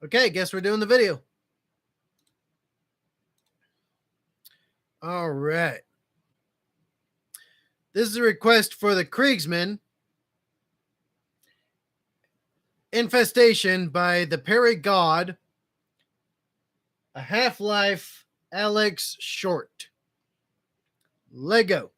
Okay, guess we're doing the video. All right. This is a request for the Kriegsman Infestation by the Perry God, a Half-Life Alex short. Lego.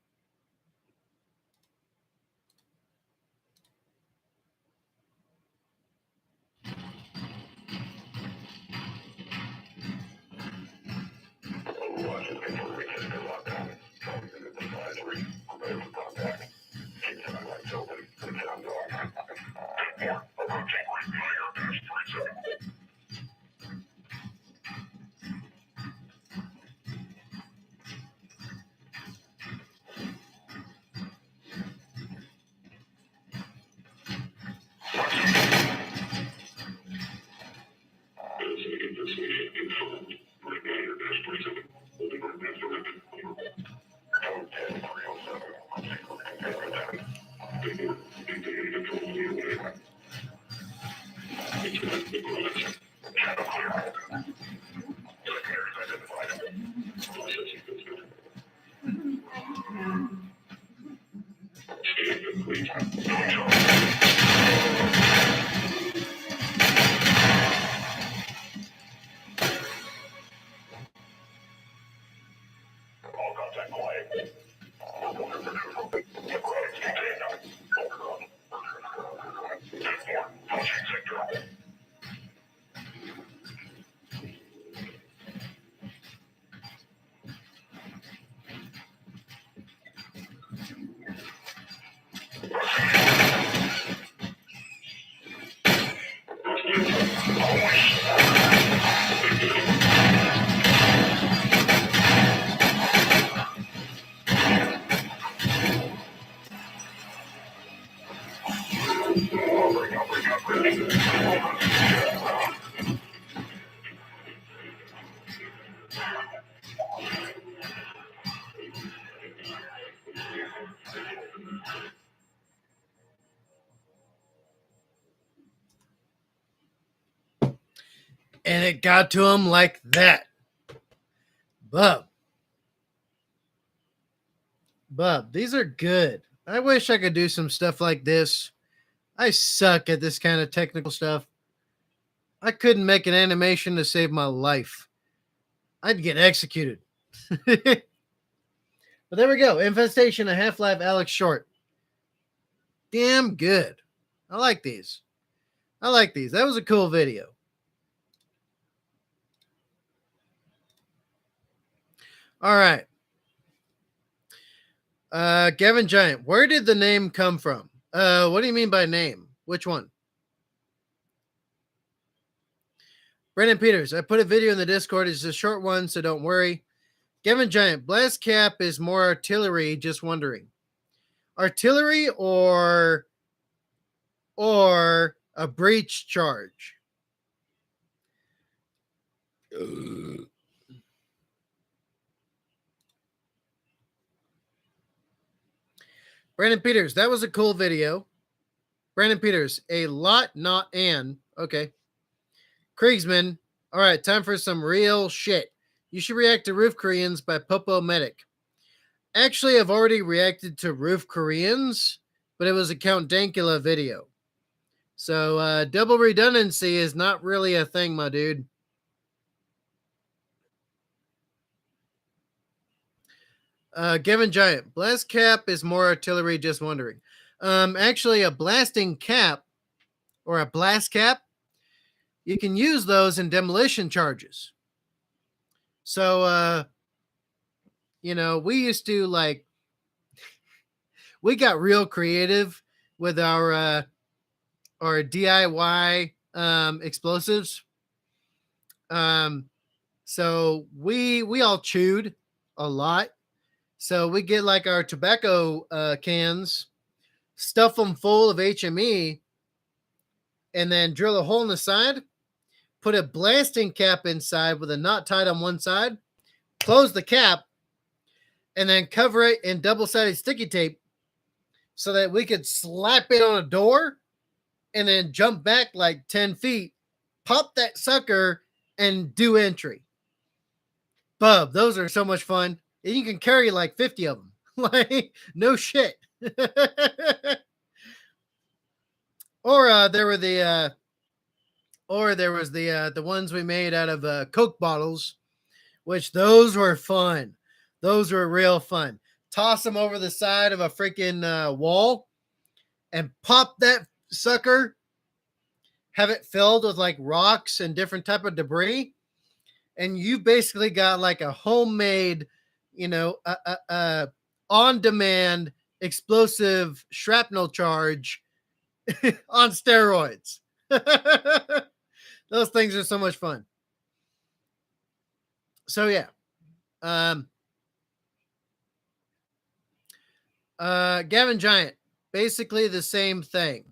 And it got to him like that. Bub, these are good. I wish I could do some stuff like this. I suck at this kind of technical stuff. I couldn't make an animation to save my life. I'd get executed. But there we go. Infestation, a Half-Life Alex short. Damn good. I like these. That was a cool video. All right. Gavin Giant, where did the name come from? What do you mean by name? Which one? Brandon Peters, I put a video in the Discord. It's a short one, so don't worry. Gavin Giant, BlastCap is more artillery, just wondering. Artillery or a breach charge? Brandon Peters, that was a cool video. Brandon Peters, a lot, not an. Okay. Kriegsman, all right, time for some real shit. You should react to Roof Koreans by Popo Medic. Actually, I've already reacted to Roof Koreans, but it was a Count Dankula video. So double redundancy is not really a thing, my dude. Gavin Giant, BlastCap is more artillery, just wondering. Actually, a blasting cap or a BlastCap, you can use those in demolition charges. So, we used to we got real creative with our DIY explosives. So we all chewed a lot. So we get like our tobacco cans, stuff them full of HME, and then drill a hole in the side, put a blasting cap inside with a knot tied on one side, close the cap, and then cover it in double-sided sticky tape so that we could slap it on a door and then jump back like 10 feet, pop that sucker and do entry. Bub, those are so much fun. And you can carry like 50 of them. Like, no shit. Or there was the ones we made out of Coke bottles, which those were fun. Those were real fun. Toss them over the side of a freaking wall and pop that sucker. Have it filled with like rocks and different type of debris, and you basically got like a homemade, on-demand explosive shrapnel charge on steroids. Those things are so much fun. So yeah. Gavin Giant, basically the same thing.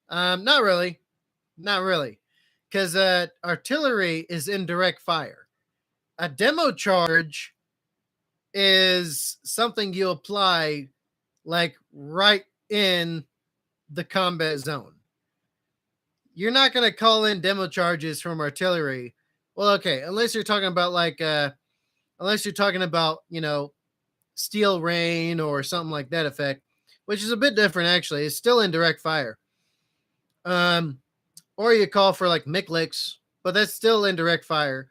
Not really. Because artillery is indirect fire. A demo charge is something you apply like right in the combat zone. You're not going to call in demo charges from artillery. Well, okay, unless you're talking about steel rain or something like that effect, which is a bit different actually. It's still indirect fire. Or you call for like Micklicks, but that's still indirect fire.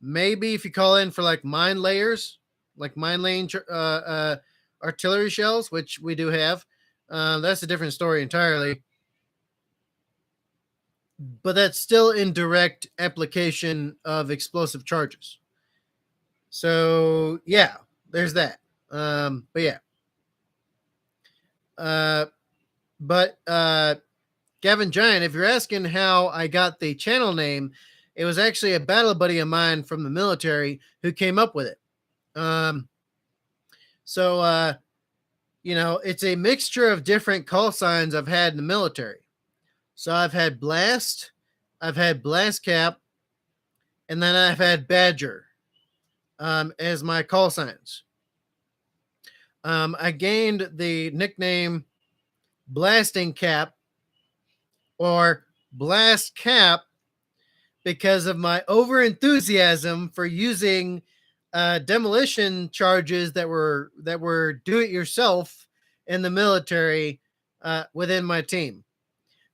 Maybe if you call in for like mine layers, like mine laying artillery shells, which we do have, that's a different story entirely. But that's still indirect application of explosive charges. So yeah, there's that. But yeah. But Gavin Giant, if you're asking how I got the channel name, it was actually a battle buddy of mine from the military who came up with it. It's a mixture of different call signs I've had in the military. So I've had Blast, I've had BlastCap, and then I've had Badger as my call signs. I gained the nickname Blasting Cap or BlastCap because of my over enthusiasm for using demolition charges that were do it yourself in the military within my team.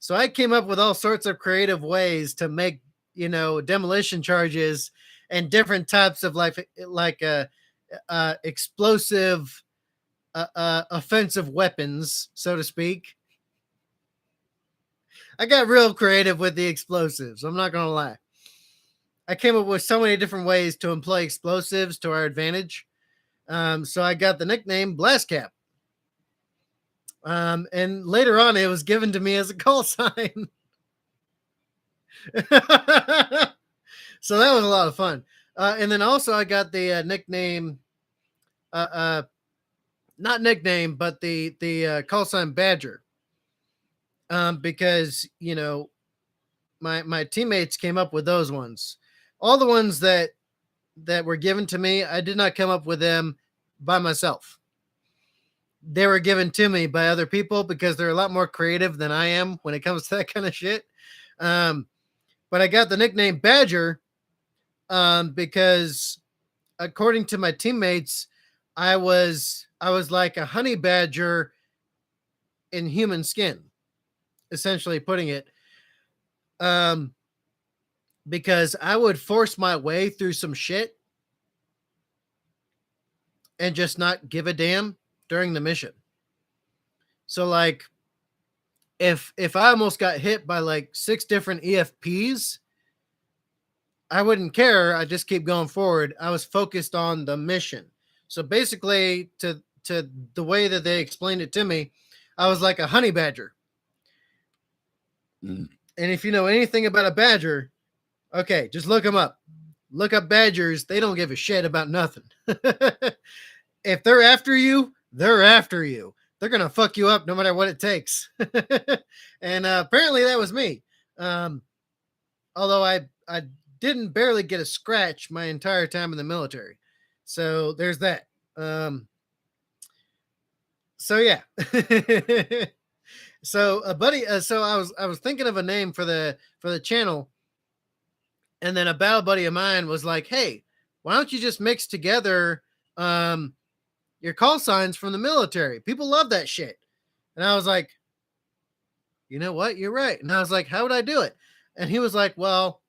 So I came up with all sorts of creative ways to make demolition charges and different types of explosive offensive weapons, so to speak. I got real creative with the explosives. I'm not going to lie. I came up with so many different ways to employ explosives to our advantage. So I got the nickname BlastCap. And later on, it was given to me as a call sign. So that was a lot of fun. And then also I got the nickname, not nickname, but the call sign Badger. Because, my teammates came up with those ones. All the ones that were given to me, I did not come up with them by myself. They were given to me by other people because they're a lot more creative than I am when it comes to that kind of shit. But I got the nickname Badger because according to my teammates, I was like a honey badger in human skin, essentially putting it. Because I would force my way through some shit and just not give a damn during the mission. So like if I almost got hit by like 6 different EFPs, I wouldn't care. I just keep going forward. I was focused on the mission. So basically to the way that they explained it to me, I was like a honey badger. And if you know anything about a badger, okay, just look them up. Look up badgers. They don't give a shit about nothing. If they're after you, they're after you. They're going to fuck you up no matter what it takes. And apparently that was me. Although I didn't barely get a scratch my entire time in the military. So there's that. So yeah. So a buddy, so I was thinking of a name for the channel, and then a battle buddy of mine was like, "Hey, why don't you just mix together um your call signs from the military? People love that shit." And I was like, "You know what? You're right." And I was like, "How would I do it?" And he was like, "Well,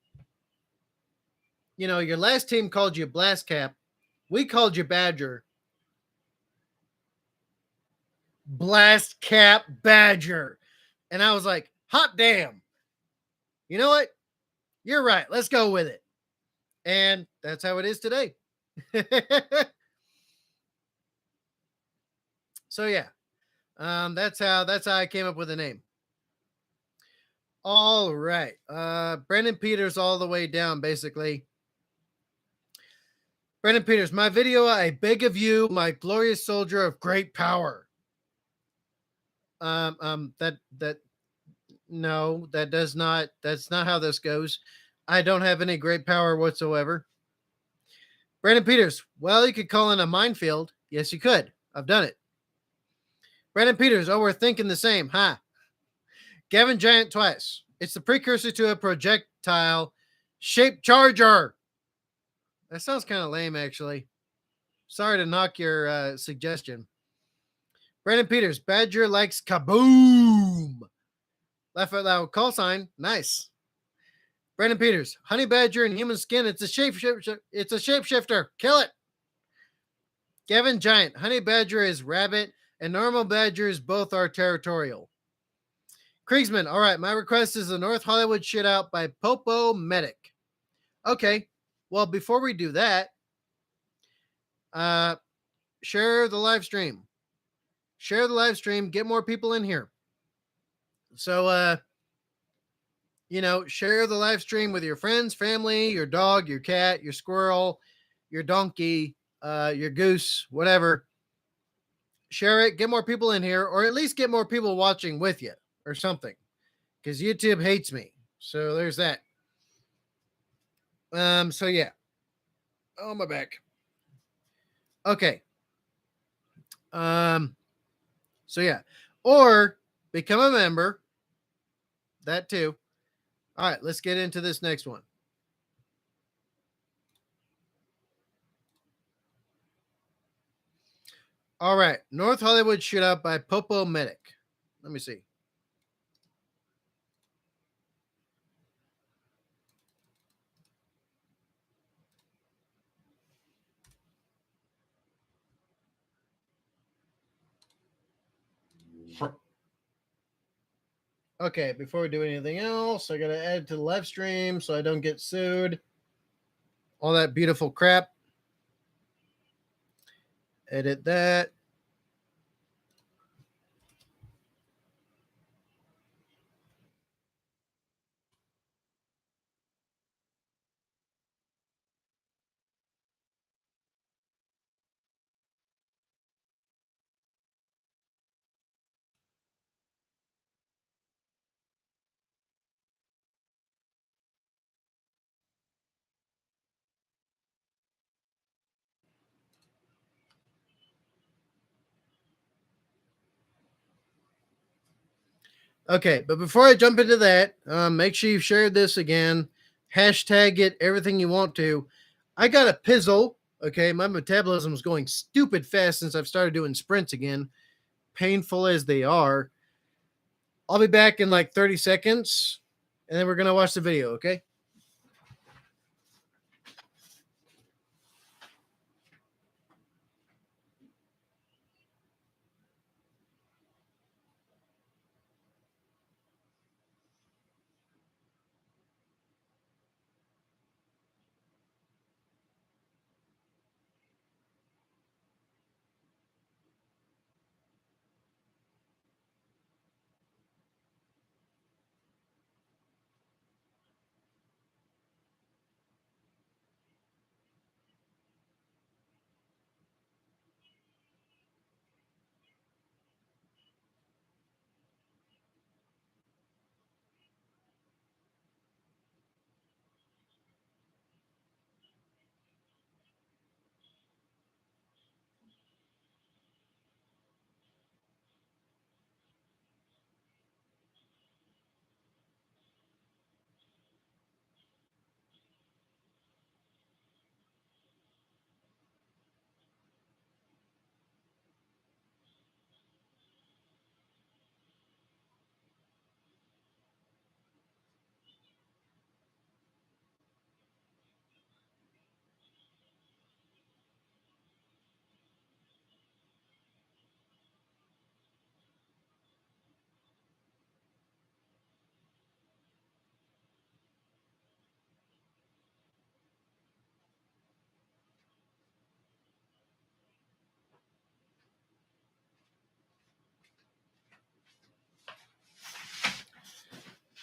your last team called you BlastCap. We called you Badger. BlastCapBadger." And I was like, "Hot damn. You know what? You're right. Let's go with it." And that's how it is today. So yeah, that's how I came up with the name. All right, Brandon Peters all the way down, basically. Brandon Peters, my video, I beg of you, my glorious soldier of great power. That no, that does not. That's not how this goes. I don't have any great power whatsoever. Brandon Peters, well, you could call in a minefield. Yes, you could. I've done it. Brandon Peters, oh, we're thinking the same, huh? Gavin Giant twice. It's the precursor to a projectile shaped charger. That sounds kind of lame, actually. Sorry to knock your suggestion. Brandon Peters, Badger likes kaboom. Laugh out loud. Call sign. Nice. Brandon Peters, Honey Badger in human skin. It's a shapeshifter. It's a shapeshifter. Kill it. Gavin Giant, Honey Badger is rabbit, and normal badgers both are territorial. Kriegsman, all right, my request is the North Hollywood shit out by Popo Medic. Okay, well, before we do that, uh, share the live stream. Share the live stream. Get more people in here. So, share the live stream with your friends, family, your dog, your cat, your squirrel, your donkey, your goose, whatever. Share it. Get more people in here, or at least get more people watching with you, or something, because YouTube hates me. So there's that. So yeah. Oh, my back. Okay. Um. So yeah, or become a member. That too. All right, let's get into this next one. All right, North Hollywood Shoot Up by Popo Medic. Let me see. Okay, before we do anything else, I gotta add to the live stream so I don't get sued. All that beautiful crap. Edit that. Okay, but before I jump into that, make sure you've shared this again. Hashtag it, everything you want to. I got a pizzle. Okay, my metabolism is going stupid fast since I've started doing sprints again, painful as they are. I'll be back in like 30 seconds, and then we're going to watch the video, okay?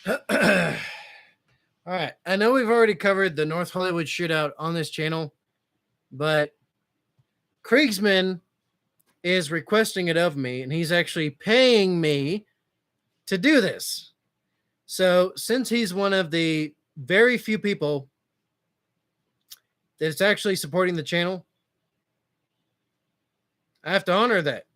All right. I know we've already covered the North Hollywood shootout on this channel, but Kriegsman is requesting it of me, and he's actually paying me to do this. So, since he's one of the very few people that's actually supporting the channel, I have to honor that.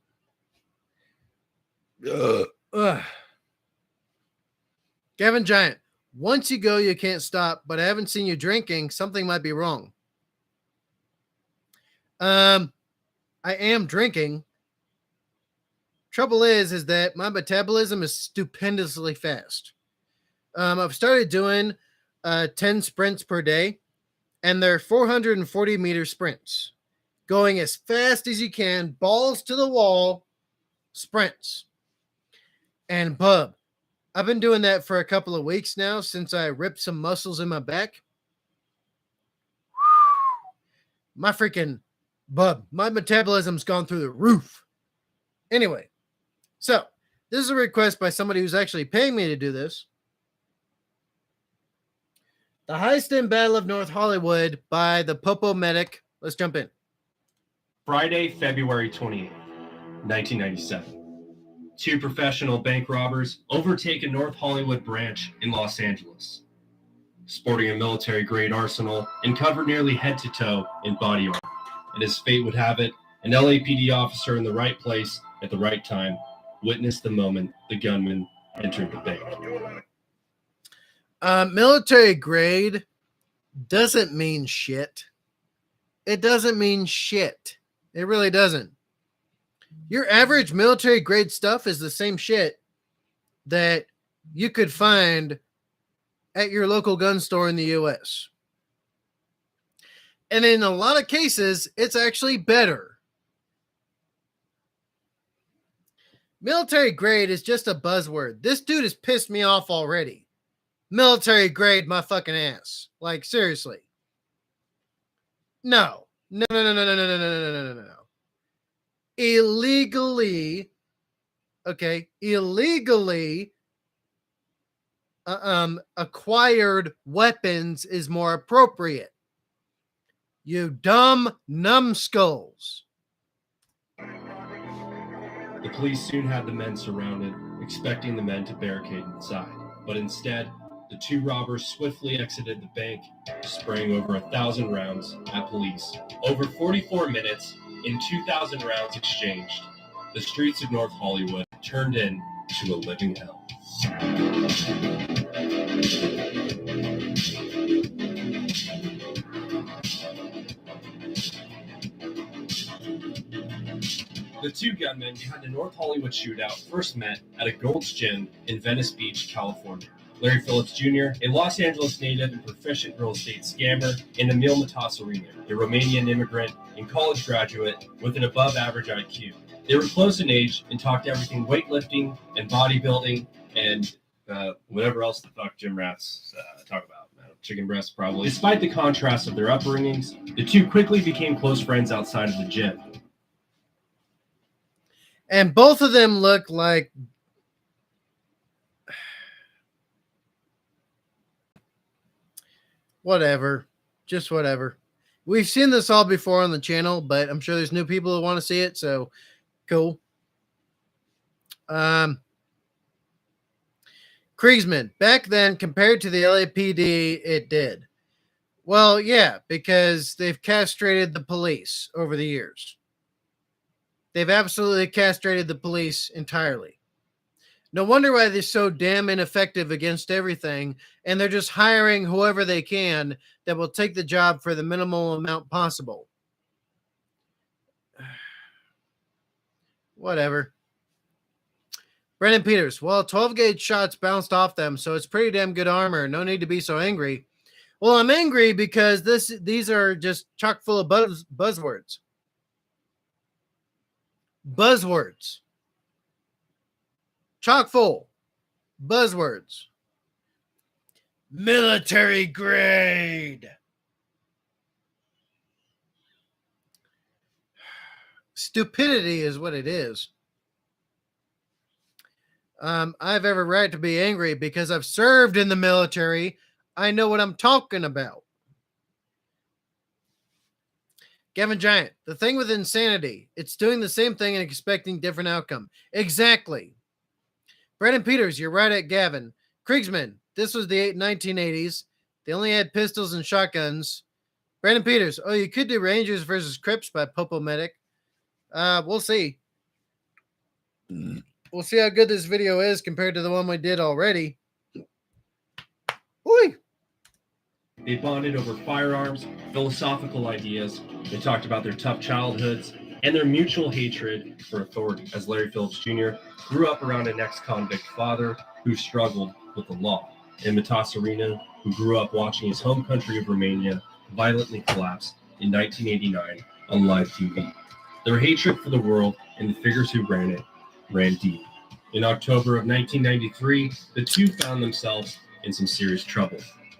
Gavin Giant, once you go, you can't stop, but I haven't seen you drinking. Something might be wrong. I am drinking. Trouble is that my metabolism is stupendously fast. I've started doing 10 sprints per day, and they're 440-meter sprints, going as fast as you can, balls to the wall, sprints. And bub, I've been doing that for a couple of weeks now since I ripped some muscles in my back. My freaking bub, my metabolism's gone through the roof. Anyway, so this is a request by somebody who's actually paying me to do this. The Heist and Battle of North Hollywood by the Popo Medic. Let's jump in. Friday, February 28th, 1997. Two professional bank robbers overtake a North Hollywood branch in Los Angeles. Sporting a military-grade arsenal and covered nearly head to toe in body armor. And as fate would have it, an LAPD officer in the right place at the right time witnessed the moment the gunman entered the bank. Military grade doesn't mean shit. It doesn't mean shit. It really doesn't. Your average military grade stuff is the same shit that you could find at your local gun store in the US. And in a lot of cases, it's actually better. Military grade is just a buzzword. This dude has pissed me off already. Military grade my fucking ass. Like, seriously. No. No. Illegally acquired weapons is more appropriate. You dumb numbskulls. The police soon had the men surrounded, expecting the men to barricade inside. But instead, the two robbers swiftly exited the bank, spraying over 1,000 rounds at police. Over 44 minutes, and 2,000 rounds exchanged, the streets of North Hollywood turned into a living hell. The two gunmen behind the North Hollywood shootout first met at a Gold's Gym in Venice Beach, California. Larry Phillips Jr., a Los Angeles native and proficient real estate scammer, and Emil Matassarina, a Romanian immigrant and college graduate with an above-average IQ. They were close in age and talked everything weightlifting and bodybuilding and whatever else the fuck gym rats talk about. Chicken breasts, probably. Despite the contrast of their upbringings, the two quickly became close friends outside of the gym. And both of them look like whatever. Just whatever. We've seen this all before on the channel, but I'm sure there's new people who want to see it, so cool. Kriegsman, back then, compared to the LAPD, it did. Well, yeah, because they've castrated the police over the years. They've absolutely castrated the police entirely. No wonder why they're so damn ineffective against everything, and they're just hiring whoever they can that will take the job for the minimal amount possible. Whatever. Brendan Peters, well, 12-gauge shots bounced off them, so it's pretty damn good armor. No need to be so angry. Well, I'm angry because these are just chock full of buzzwords. Buzzwords. Chock full. Buzzwords. Military grade. Stupidity is what it is. I have every right to be angry because I've served in the military. I know what I'm talking about. Gavin Giant, the thing with insanity, it's doing the same thing and expecting different outcome. Exactly. Brandon Peters, you're right at Gavin. Kriegsman, this was the 1980s. They only had pistols and shotguns. Brandon Peters, oh, you could do Rangers versus Crips by Popo Medic. We'll see. We'll see how good this video is compared to the one we did already. Oi! They bonded over firearms, philosophical ideas. They talked about their tough childhoods and their mutual hatred for authority, as Larry Phillips Jr. grew up around an ex-convict father who struggled with the law, and Matassarino, who grew up watching his home country of Romania violently collapse in 1989 on live TV. Their hatred for the world and the figures who ran it ran deep. In October of 1993, the two found themselves in some serious trouble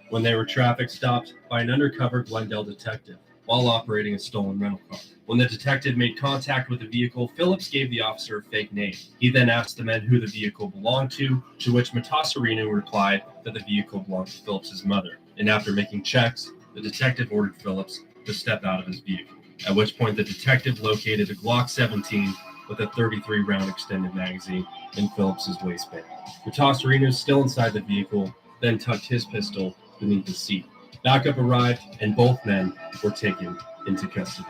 when they were traffic stopped by an undercover Glendale detective while operating a stolen rental car. When the detective made contact with the vehicle, Phillips gave the officer a fake name. He then asked the men who the vehicle belonged to which Matassarino replied that the vehicle belonged to Phillips's mother. And after making checks, the detective ordered Phillips to step out of his vehicle, at which point the detective located a Glock 17 with a 33-round extended magazine in Phillips's waistband. Matassarino is still inside the vehicle, then tucked his pistol beneath the seat. Backup arrived, and both men were taken into custody.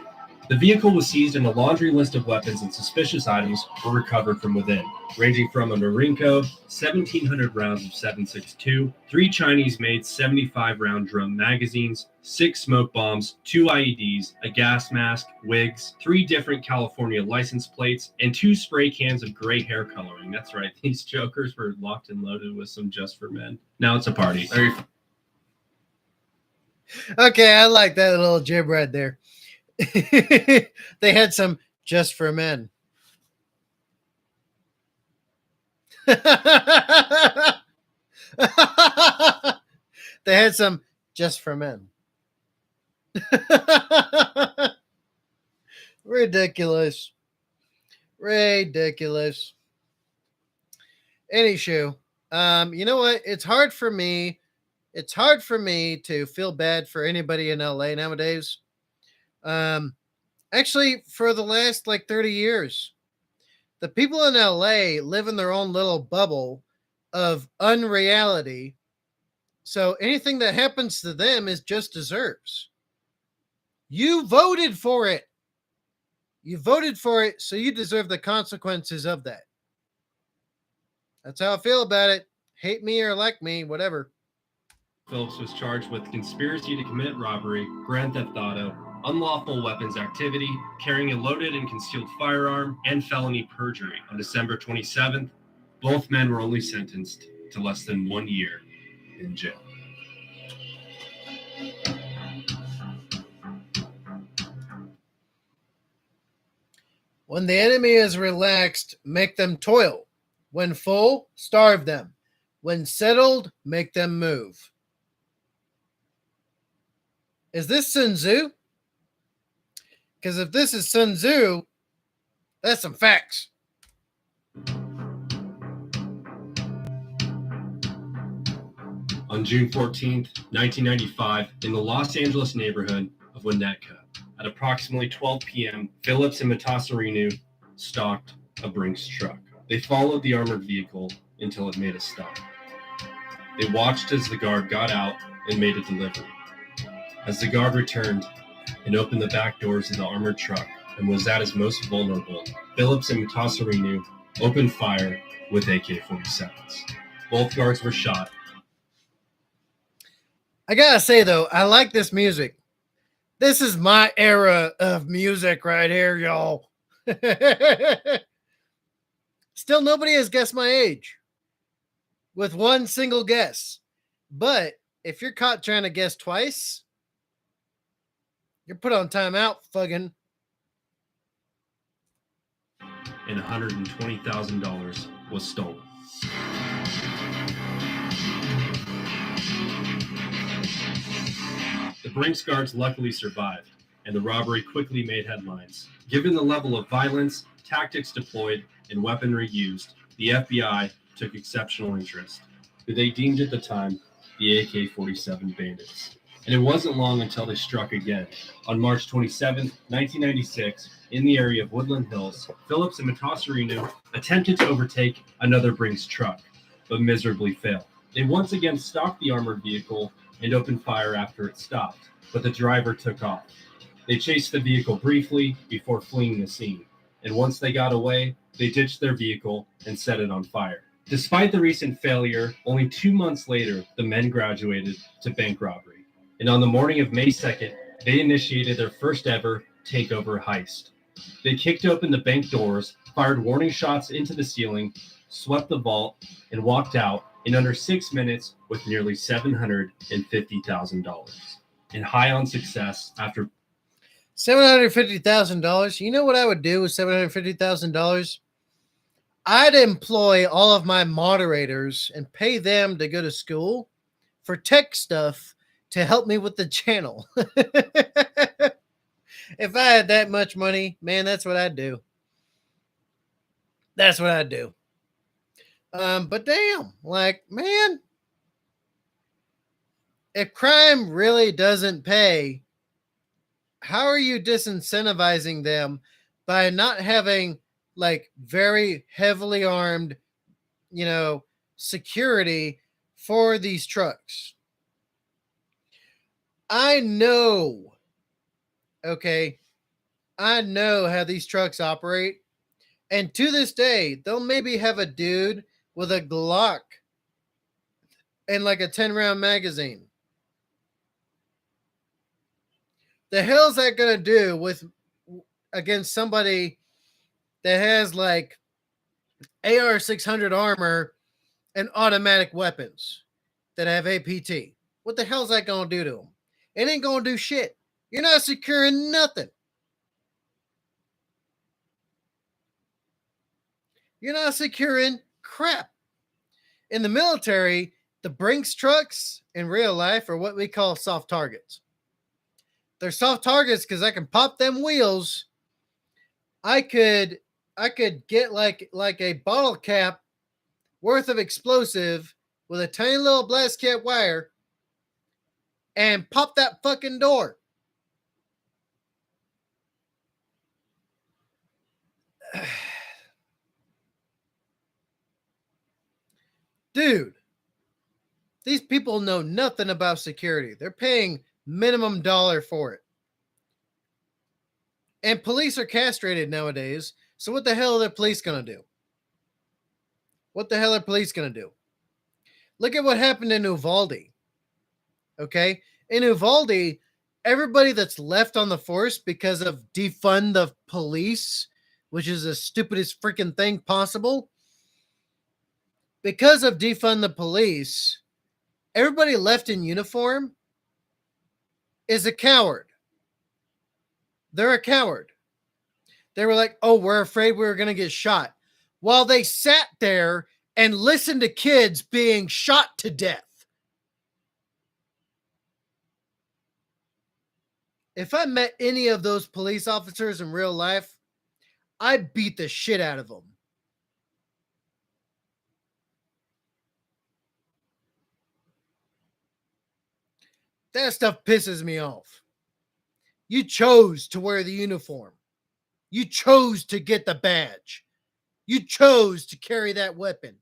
The vehicle was seized, and a laundry list of weapons and suspicious items were recovered from within, ranging from a Norinco, 1,700 rounds of 7.62, 3 Chinese-made 75-round drum magazines, 6 smoke bombs, 2 IEDs, a gas mask, wigs, 3 different California license plates, and 2 spray cans of gray hair coloring. That's right, these jokers were locked and loaded with some Just for Men. Now it's a party. Okay, I like that little jib right there. They had some Just for Men. They had some Just for Men. Ridiculous. Ridiculous. Any shoe. You know what? It's hard for me to feel bad for anybody in LA nowadays. Actually, for the last like 30 years, the people in LA live in their own little bubble of unreality. So anything that happens to them is just deserves. You voted for it. You voted for it, so you deserve the consequences of that. That's how I feel about it. Hate me or like me, whatever. Phillips was charged with conspiracy to commit robbery, grand theft auto, unlawful weapons activity, carrying a loaded and concealed firearm, and felony perjury. On December 27th, both men were only sentenced to less than 1 year in jail. When the enemy is relaxed, make them toil. When full, starve them. When settled, make them move. Is this Sun Tzu? Because if this is Sun Tzu, that's some facts. On June 14th, 1995, in the Los Angeles neighborhood of Winnetka, at approximately 12 p.m., Phillips and Matassarino stalked a Brinks truck. They followed the armored vehicle until it made a stop. They watched as the guard got out and made a delivery. As the guard returned and opened the back doors of the armored truck and was at his most vulnerable, Phillips and Matassarino opened fire with AK-47s. Both guards were shot. I gotta say, though, I like this music. This is my era of music right here, y'all. Still, nobody has guessed my age with one single guess. But if you're caught trying to guess twice, you're put on timeout, fuggin'. And $120,000 was stolen. The Brinks guards luckily survived, and the robbery quickly made headlines. Given the level of violence, tactics deployed, and weaponry used, the FBI took exceptional interest, who they deemed at the time the AK-47 bandits. And it wasn't long until they struck again. On March 27, 1996, in the area of Woodland Hills, Phillips and Matasarino attempted to overtake another Brinks truck, but miserably failed. They once again stopped the armored vehicle and opened fire after it stopped, but the driver took off. They chased the vehicle briefly before fleeing the scene, and once they got away, they ditched their vehicle and set it on fire. Despite the recent failure, only 2 months later, the men graduated to bank robbery. And on the morning of May 2nd, they initiated their first ever takeover heist. They kicked open the bank doors, fired warning shots into the ceiling, swept the vault, and walked out in under 6 minutes with nearly $750,000. And high on success after $750,000. You know what I would do with $750,000? I'd employ all of my moderators and pay them to go to school for tech stuff to help me with the channel. If I had that much money, man, that's what I'd do. That's what I'd do. But damn, like, man, if crime really doesn't pay, how are you disincentivizing them by not having like very heavily armed, security for these trucks? I know how these trucks operate. And to this day, they'll maybe have a dude with a Glock and like a 10-round magazine. The hell's that going to do against somebody that has like AR-600 armor and automatic weapons that have APT? What the hell's that going to do to them? It ain't going to do shit. You're not securing nothing. You're not securing crap. In the military, the Brinks trucks in real life are what we call soft targets. They're soft targets because I can pop them wheels. I could get like a bottle cap worth of explosive with a tiny little BlastCap wire and pop that fucking door. Dude, these people know nothing about security. They're paying minimum dollar for it. And police are castrated nowadays. So what the hell are the police going to do? What the hell are police going to do? Look at what happened in Uvalde. Okay? In Uvalde, everybody that's left on the force because of defund the police, which is the stupidest freaking thing possible. Because of defund the police, everybody left in uniform is a coward. They're a coward. They were like, oh, we're afraid we were going to get shot. While they sat there and listened to kids being shot to death. If I met any of those police officers in real life, I'd beat the shit out of them. That stuff pisses me off. You chose to wear the uniform. You chose to get the badge. You chose to carry that weapon.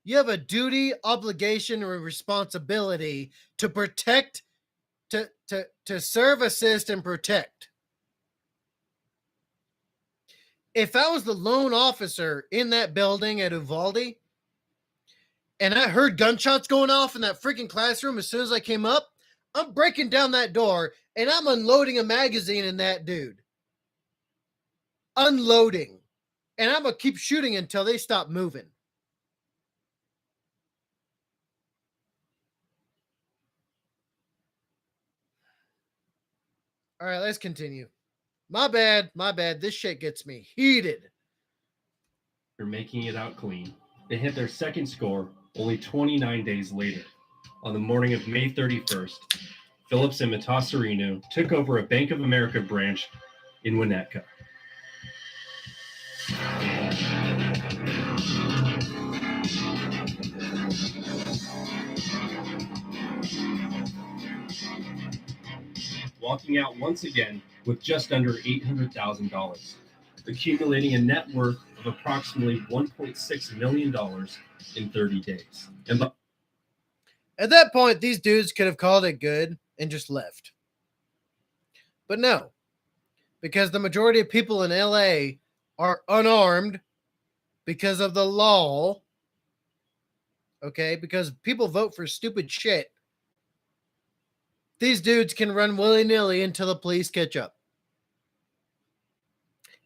You have a duty, obligation, or responsibility to protect, to serve, assist, and protect. If I was the lone officer in that building at Uvalde, and I heard gunshots going off in that freaking classroom as soon as I came up, I'm breaking down that door and I'm unloading a magazine in that dude. Unloading. And I'm going to keep shooting until they stop moving. All right, let's continue. My bad. This shit gets me heated. They're making it out clean. They hit their second score only 29 days later. On the morning of May 31st, Phillips and Matasarino took over a Bank of America branch in Winnetka. Walking out once again with just under $800,000, accumulating a net worth of approximately $1.6 million in 30 days. And at that point, these dudes could have called it good and just left. But no, because the majority of people in LA are unarmed because of the law. Okay, because people vote for stupid shit. These dudes can run willy-nilly until the police catch up.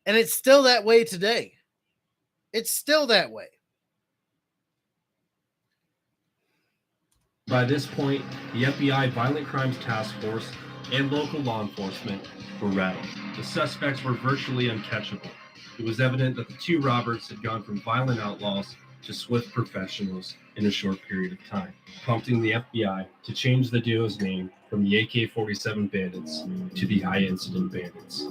And it's still that way today. It's still that way. by this point, the FBI Violent Crimes Task Force and local law enforcement were rattled. The suspects were virtually uncatchable. It was evident that the two robbers had gone from violent outlaws to swift professionals in a short period of time, prompting the FBI to change the duo's name from the AK-47 Bandits to the High Incident Bandits.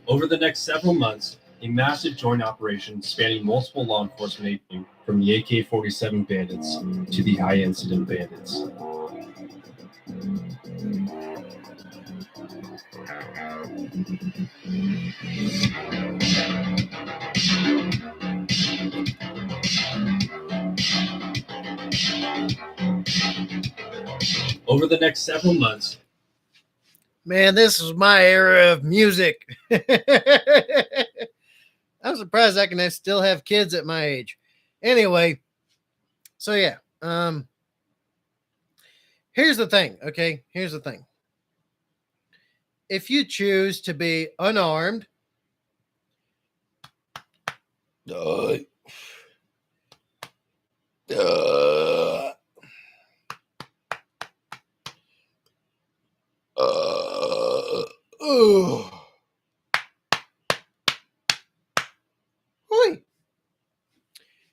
Over the next several months, a massive joint operation spanning multiple law enforcement agencies from the AK-47 Bandits to the High Incident Bandits. Over the next several months, man, this is my era of music. I'm surprised I can still have kids at my age. Anyway, so yeah. Here's the thing, okay? Here's the thing. If you choose to be unarmed,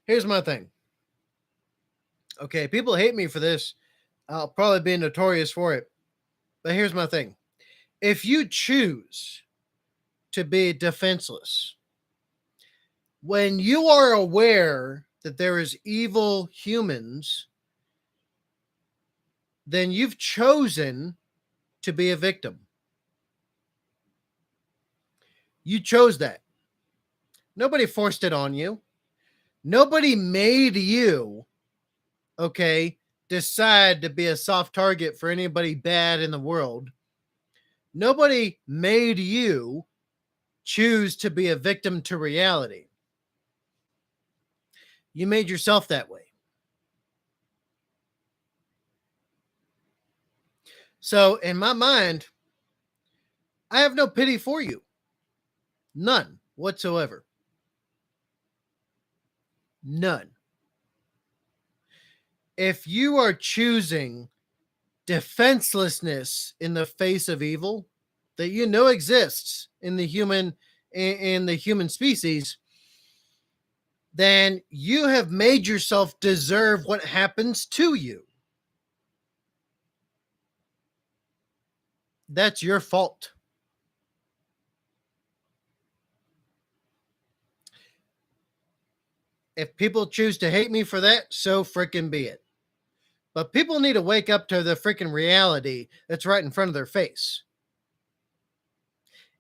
here's my thing. Okay, people hate me for this. I'll probably be notorious for it. But here's my thing. If you choose to be defenseless, when you are aware that there is evil humans, then you've chosen to be a victim. You chose that. Nobody forced it on you. Nobody made you, okay, decide to be a soft target for anybody bad in the world. Nobody made you choose to be a victim to reality. You made yourself that way. So, in my mind, I have no pity for you. None whatsoever. None. If you are choosing defenselessness in the face of evil that you know exists in the human species, then you have made yourself deserve what happens to you. That's your fault. If people choose to hate me for that, so frickin' be it. But people need to wake up to the freaking reality that's right in front of their face.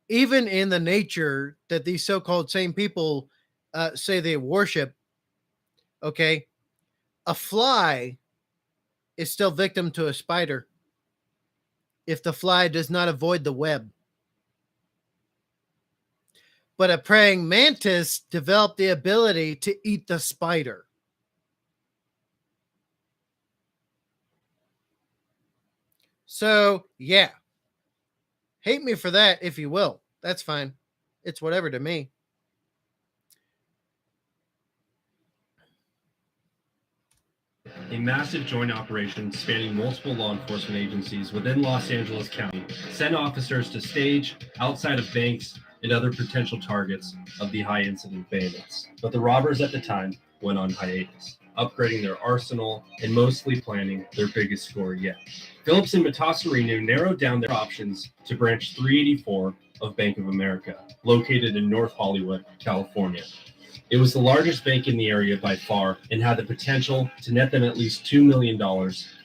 Even in the nature that these so-called same people say they worship, okay, a fly is still victim to a spider if the fly does not avoid the web. But a praying mantis developed the ability to eat the spider. So, yeah. Hate me for that if you will. That's fine. It's whatever to me. A massive joint operation spanning multiple law enforcement agencies within Los Angeles County sent officers to stage outside of banks and other potential targets of the high-incident bandits. But the robbers at the time went on hiatus, upgrading their arsenal and mostly planning their biggest score yet. Phillips and Matassarinu narrowed down their options to branch 384 of Bank of America, located in North Hollywood, California. It was the largest bank in the area by far and had the potential to net them at least $2 million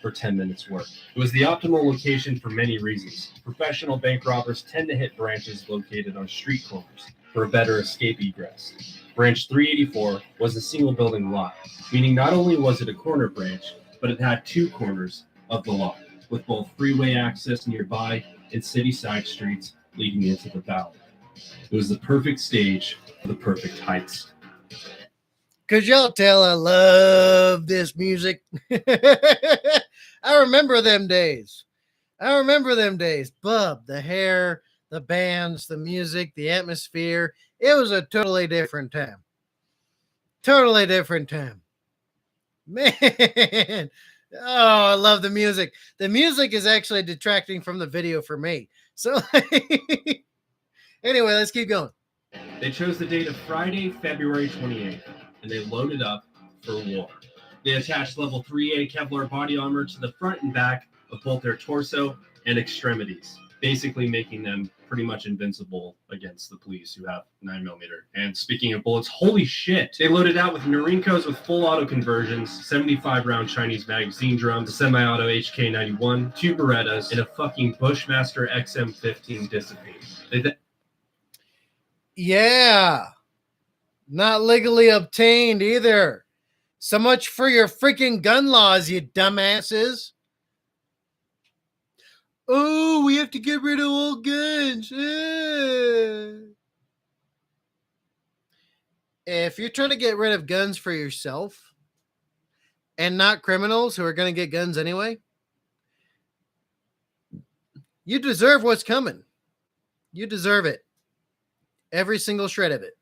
for 10 minutes work. It was the optimal location for many reasons. Professional bank robbers tend to hit branches located on street corners for a better escape egress. Branch 384 was a single building lot, meaning not only was it a corner branch, but it had two corners of the lot, with both freeway access nearby and city side streets leading into the valley. It was the perfect stage for the perfect heist. Could y'all tell I love this music? I remember them days. Bub, the hair, the bands, the music, the atmosphere. It was a totally different time. Man. Oh, I love the music. The music is actually detracting from the video for me. So anyway, let's keep going. They chose the date of Friday, February 28th, and they loaded up for war. They attached level 3A Kevlar body armor to the front and back of both their torso and extremities, basically making them pretty much invincible against the police who have 9mm. And speaking of bullets, holy shit! They loaded out with Norinkos with full auto conversions, 75-round Chinese magazine drums, a semi-auto HK91, two Berettas, and a fucking Bushmaster XM15 Dissipate. Yeah. Not legally obtained either. So much for your freaking gun laws, you dumbasses. Oh, we have to get rid of all guns. If you're trying to get rid of guns for yourself and not criminals who are going to get guns anyway, you deserve what's coming. You deserve it. Every single shred of it.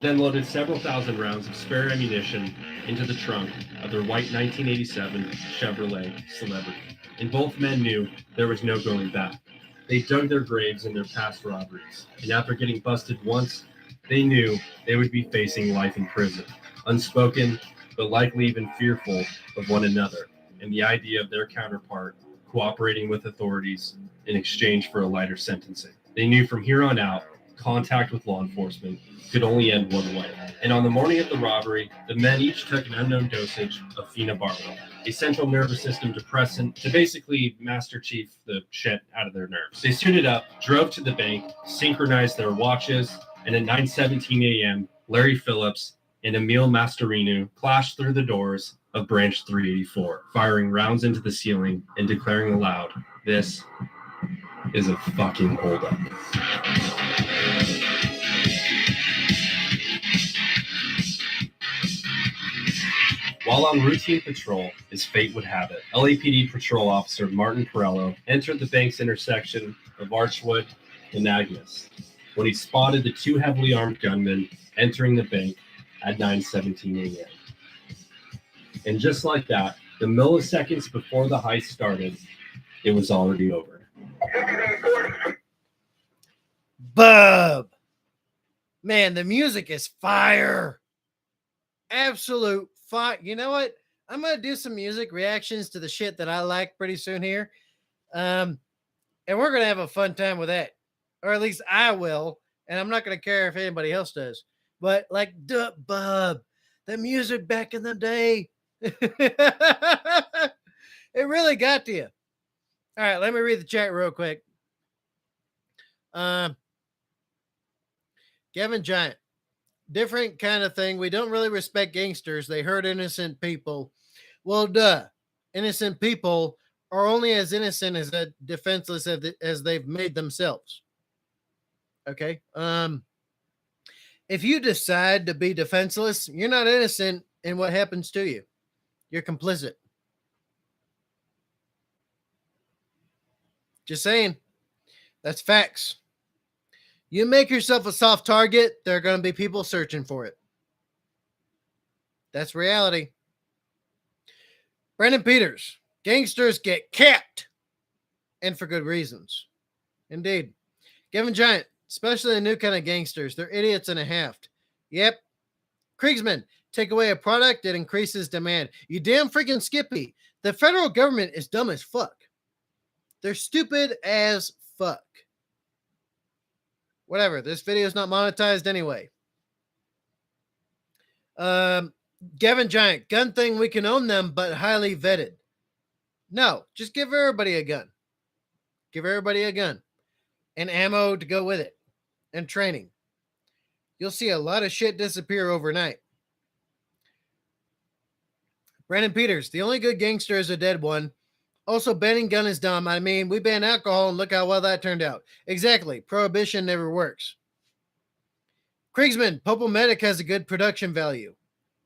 Then loaded several thousand rounds of spare ammunition into the trunk of their white 1987 Chevrolet Celebrity. And both men knew there was no going back. They dug their graves in their past robberies, and after getting busted once, they knew they would be facing life in prison, unspoken, but likely even fearful of one another, and the idea of their counterpart cooperating with authorities in exchange for a lighter sentencing. They knew from here on out, contact with law enforcement could only end one way. And on the morning of the robbery, the men each took an unknown dosage of phenobarbital, a central nervous system depressant to basically Master Chief the shit out of their nerves. They suited up, drove to the bank, synchronized their watches, and at 9:17 a.m., Larry Phillips and Emil Mastarinu clashed through the doors of Branch 384, firing rounds into the ceiling and declaring aloud, "This is a fucking holdup." While on routine patrol, as fate would have it, LAPD patrol officer Martin Perello entered the bank's intersection of Archwood and Agnes when he spotted the two heavily armed gunmen entering the bank at 9:17 a.m. And just like that, the milliseconds before the heist started, it was already over. Bub! Man, the music is fire. Absolute fire. You know what? I'm going to do some music reactions to the shit that I like pretty soon here. And we're going to have a fun time with that. Or at least I will. And I'm not going to care if anybody else does. But like, Bub, the music back in the day. It really got to you. All right, let me read the chat real quick. Kevin Giant. Different kind of thing. We don't really respect gangsters. They hurt innocent people. Well, duh. Innocent people are only as innocent as defenseless as they've made themselves. Okay. If you decide to be defenseless, you're not innocent in what happens to you. You're complicit. Just saying. That's facts. You make yourself a soft target, there are going to be people searching for it. That's reality. Brandon Peters, gangsters get capped, and for good reasons. Indeed. Kevin Giant, especially the new kind of gangsters. They're idiots and a half. Yep. Kriegsman, take away a product that increases demand. You damn freaking Skippy. The federal government is dumb as fuck. They're stupid as fuck. Whatever. This video is not monetized anyway. Gavin Giant, gun thing, we can own them, but highly vetted. No, just give everybody a gun. Give everybody a gun and ammo to go with it and training. You'll see a lot of shit disappear overnight. Brandon Peters, the only good gangster is a dead one. Also, banning gun is dumb. I mean, we banned alcohol and look how well that turned out. Exactly. Prohibition never works. Kriegsman, Medic has a good production value.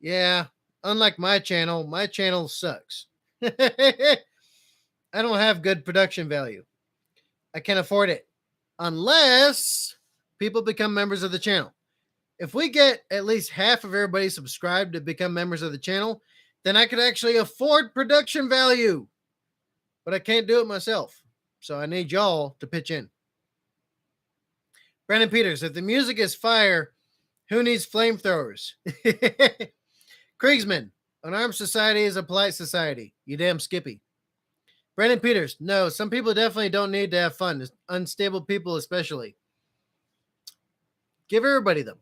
Yeah, unlike my channel sucks. I don't have good production value. I can't afford it unless people become members of the channel. If we get at least half of everybody subscribed to become members of the channel, then I could actually afford production value. But I can't do it myself. So I need y'all to pitch in. Brandon Peters, if the music is fire, who needs flamethrowers? Kriegsman, an armed society is a polite society. You damn Skippy. Brandon Peters, no, some people definitely don't need to have fun. Unstable people especially. Give everybody them.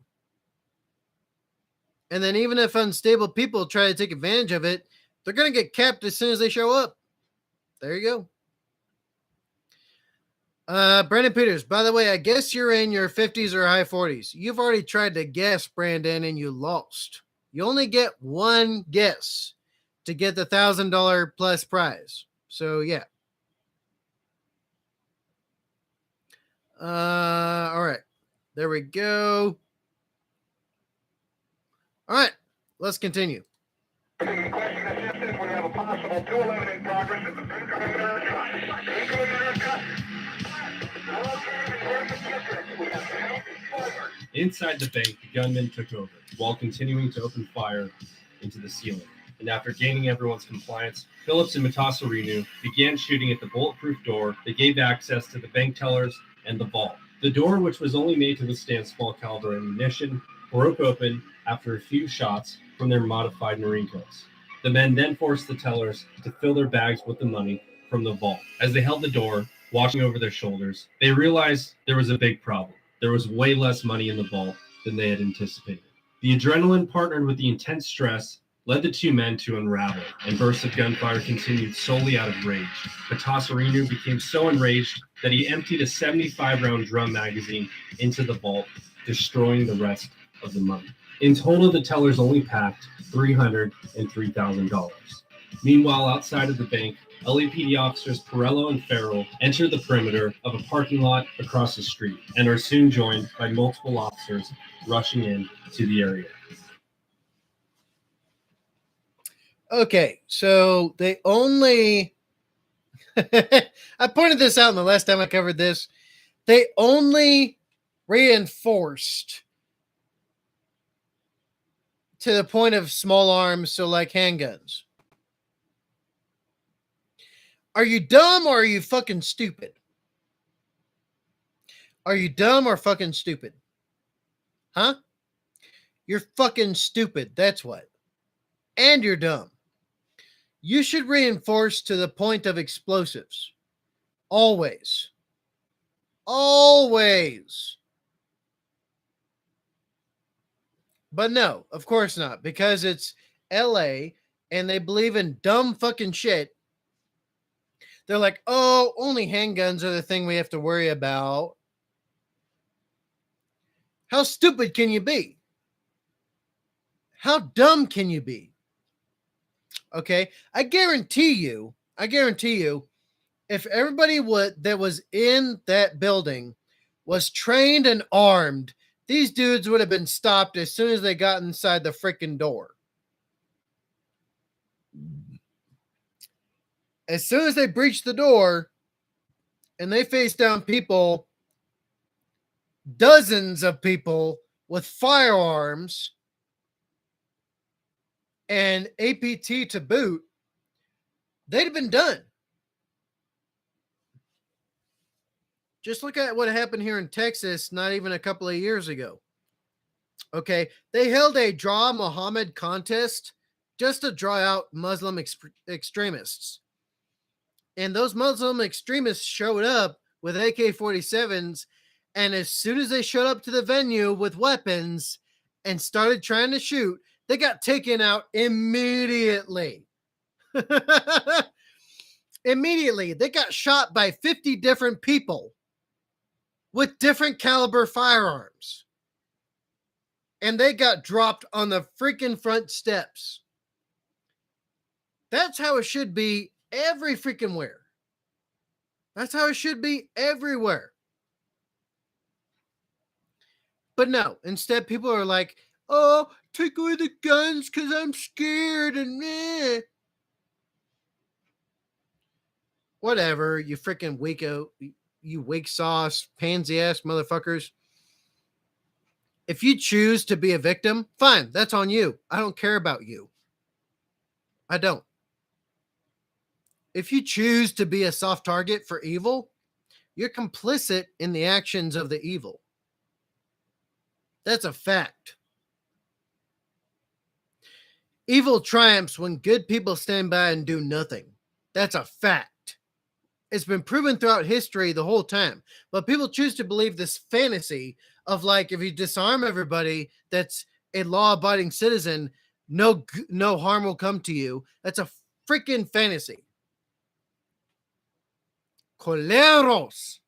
And then even if unstable people try to take advantage of it, they're going to get capped as soon as they show up. There you go. Brandon Peters, by the way, I guess you're in your 50s or high 40s. You've already tried to guess, Brandon, and you lost. You only get one guess to get the $1,000 plus prize. So, yeah. All right. There we go. All right. Let's continue. We have a possible 211 in progress at the Bank of America. Inside the bank, the gunman took over while continuing to open fire into the ceiling. And after gaining everyone's compliance, Phillips and Matasarinu began shooting at the bulletproof door that gave access to the bank tellers and the vault. The door, which was only made to withstand small caliber ammunition, broke open after a few shots from their modified Marine guns. The men then forced the tellers to fill their bags with the money from the vault. As they held the door, watching over their shoulders, they realized there was a big problem. There was way less money in the vault than they had anticipated. The adrenaline partnered with the intense stress led the two men to unravel, and bursts of gunfire continued solely out of rage. Matasarinu became so enraged that he emptied a 75-round drum magazine into the vault, destroying the rest of the money. In total, the tellers only packed $303,000. Meanwhile, outside of the bank, LAPD officers Perello and Farrell enter the perimeter of a parking lot across the street and are soon joined by multiple officers rushing in to the area. Okay, so they only I pointed this out in the last time I covered this. They only reinforced to the point of small arms, so like handguns. Are you dumb or are you fucking stupid? Are you dumb or fucking stupid? Huh? You're fucking stupid. That's what. And you're dumb. You should reinforce to the point of explosives. Always. Always. But no, of course not. Because it's LA and they believe in dumb fucking shit. They're like, oh, only handguns are the thing we have to worry about. How stupid can you be? How dumb can you be? Okay, I guarantee you, if everybody that was in that building was trained and armed, these dudes would have been stopped as soon as they got inside the freaking door. As soon as they breached the door and they faced down people, dozens of people with firearms and APT to boot, they'd have been done. Just look at what happened here in Texas not even a couple of years ago. Okay, they held a Draw Muhammad contest just to draw out Muslim extremists. And those Muslim extremists showed up with AK-47s, and as soon as they showed up to the venue with weapons and started trying to shoot, they got taken out immediately. Immediately, they got shot by 50 different people with different caliber firearms. And they got dropped on the freaking front steps. That's how it should be every freaking where. That's how it should be everywhere. But no, instead people are like, oh, take away the guns because I'm scared and meh. Whatever, you freaking weak sauce, pansy ass motherfuckers. If you choose to be a victim, fine, that's on you. I don't care about you. I don't. If you choose to be a soft target for evil, you're complicit in the actions of the evil. That's a fact. Evil triumphs when good people stand by and do nothing. That's a fact. It's been proven throughout history the whole time. But people choose to believe this fantasy of like, if you disarm everybody that's a law-abiding citizen, no harm will come to you. That's a freaking fantasy. Coleros.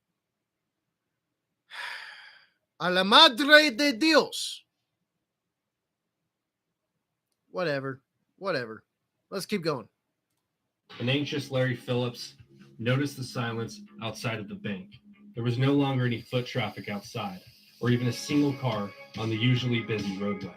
A la madre de Dios. Whatever. Let's keep going. An anxious Larry Phillips noticed the silence outside of the bank. There was no longer any foot traffic outside, or even a single car on the usually busy roadway.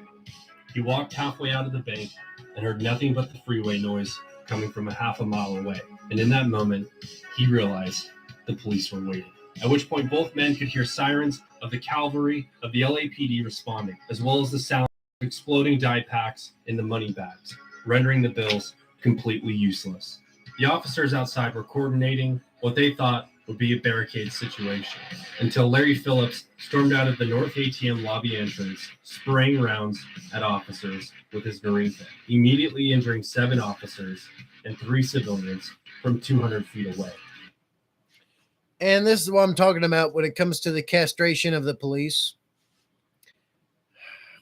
He walked halfway out of the bank and heard nothing but the freeway noise coming from a half a mile away. And in that moment, he realized the police were waiting. At which point, both men could hear sirens of the cavalry of the LAPD responding, as well as the sound of exploding dye packs in the money bags, rendering the bills completely useless. The officers outside were coordinating what they thought would be a barricade situation, until Larry Phillips stormed out of the North ATM lobby entrance, spraying rounds at officers with his Marine pin, immediately injuring 7 officers and 3 civilians from 200 feet away. And this is what I'm talking about when it comes to the castration of the police.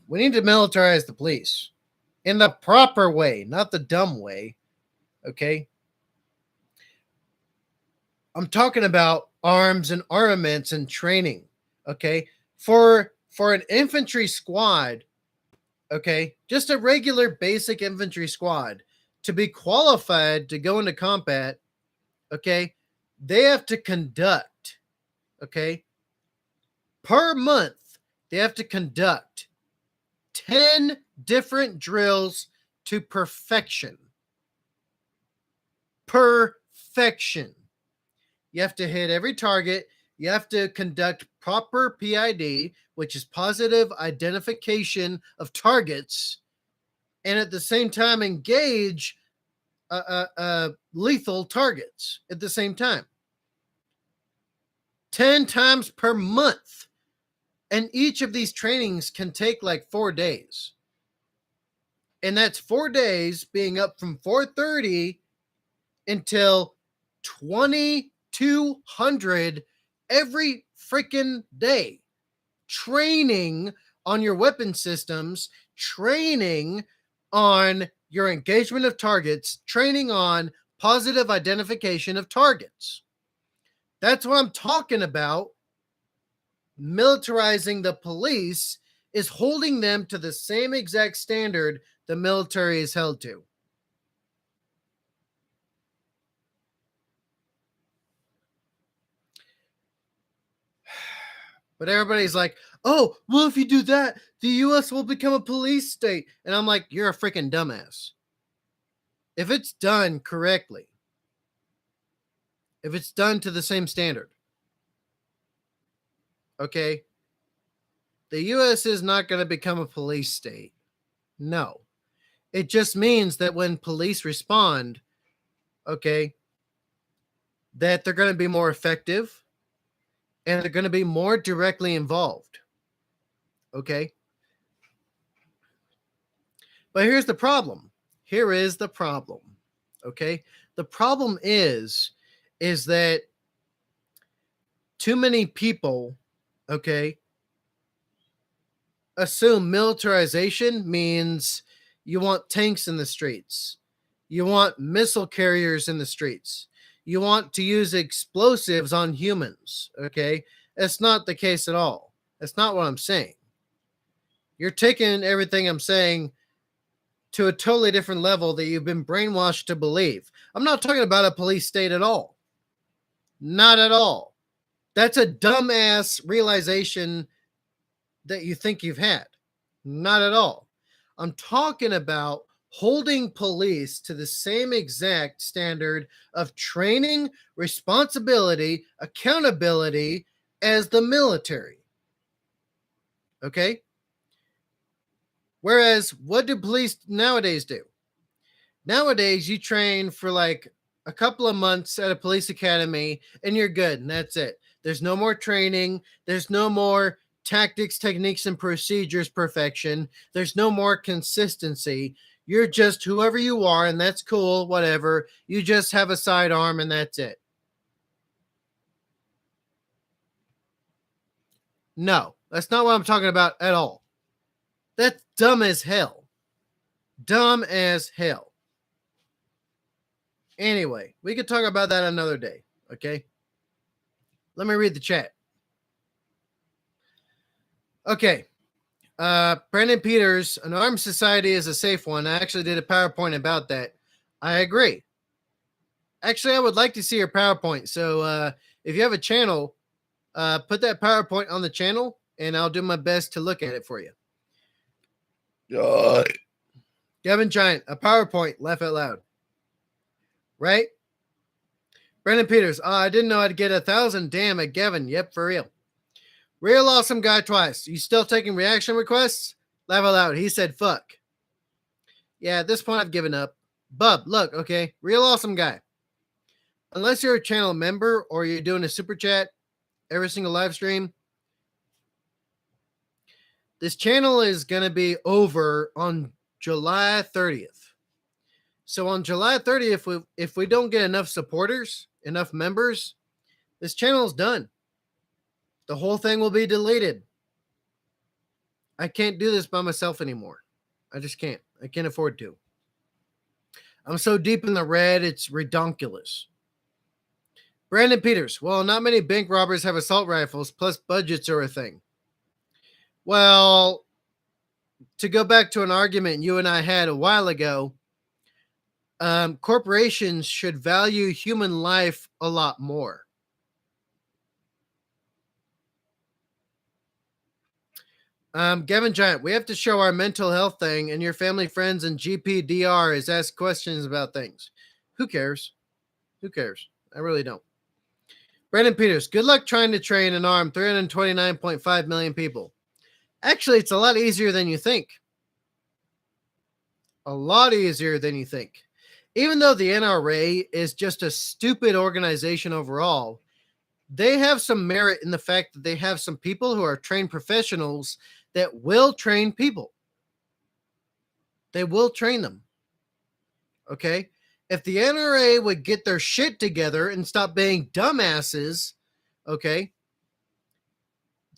We need to militarize the police in the proper way, not the dumb way. Okay? I'm talking about arms and armaments and training. Okay? For an infantry squad, okay, just a regular basic infantry squad, to be qualified to go into combat, okay, they have to conduct, okay, per month, they have to conduct 10 different drills to perfection. Perfection. You have to hit every target. You have to conduct proper PID, which is positive identification of targets, and at the same time engage lethal targets at the same time. 10 times per month. And each of these trainings can take like 4 days. And that's 4 days being up from 4:30 until 2200 every freaking day. Training on your weapon systems, training on your engagement of targets, training on positive identification of targets. That's what I'm talking about. Militarizing the police is holding them to the same exact standard the military is held to. But everybody's like, oh, well, if you do that, the U.S. will become a police state. And I'm like, you're a freaking dumbass. If it's done correctly, if it's done to the same standard, okay, the U.S. is not going to become a police state. No. It just means that when police respond, okay, that they're going to be more effective and they're going to be more directly involved. Okay. But here's the problem. Here is the problem. Okay. The problem is that too many people, okay, assume militarization means you want tanks in the streets. You want missile carriers in the streets. You want to use explosives on humans. Okay. That's not the case at all. That's not what I'm saying. You're taking everything I'm saying to a totally different level that you've been brainwashed to believe. I'm not talking about a police state at all. Not at all. That's a dumbass realization that you think you've had. Not at all. I'm talking about holding police to the same exact standard of training, responsibility, accountability as the military. Okay? Whereas, what do police nowadays do? Nowadays, you train for like a couple of months at a police academy and you're good, and that's it. There's no more training. There's no more tactics, techniques, and procedures perfection. There's no more consistency. You're just whoever you are, and that's cool, whatever. You just have a sidearm, and that's it. No, that's not what I'm talking about at all. That's dumb as hell. Dumb as hell. Anyway, we could talk about that another day, okay? Let me read the chat. Okay. Brandon Peters, an armed society is a safe one. I actually did a PowerPoint about that. I agree. Actually, I would like to see your PowerPoint. So if you have a channel, put that PowerPoint on the channel, and I'll do my best to look at it for you. Gavin Giant, a PowerPoint, laugh out loud. Right? Brandon Peters, I didn't know I'd get 1,000. Damn it, Gavin. Yep, for real. Real awesome guy twice. You still taking reaction requests? Laugh out loud. He said, fuck. Yeah, at this point, I've given up. Bub, look, okay. Real awesome guy. Unless you're a channel member or you're doing a super chat every single live stream, this channel is going to be over on July 30th. So on July 30th, if we don't get enough supporters, enough members, this channel is done. The whole thing will be deleted. I can't do this by myself anymore. I just can't. I can't afford to. I'm so deep in the red, it's redonkulous. Brandon Peters, well, not many bank robbers have assault rifles, plus budgets are a thing. Well, to go back to an argument you and I had a while ago, corporations should value human life a lot more. Gavin Giant, we have to show our mental health thing, and your family, friends, and GPDR is asked questions about things. Who cares? Who cares? I really don't. Brandon Peters, good luck trying to train and arm 329.5 million people. Actually, it's a lot easier than you think. A lot easier than you think. Even though the NRA is just a stupid organization overall, they have some merit in the fact that they have some people who are trained professionals that will train people. They will train them. Okay? If the NRA would get their shit together and stop being dumbasses, okay,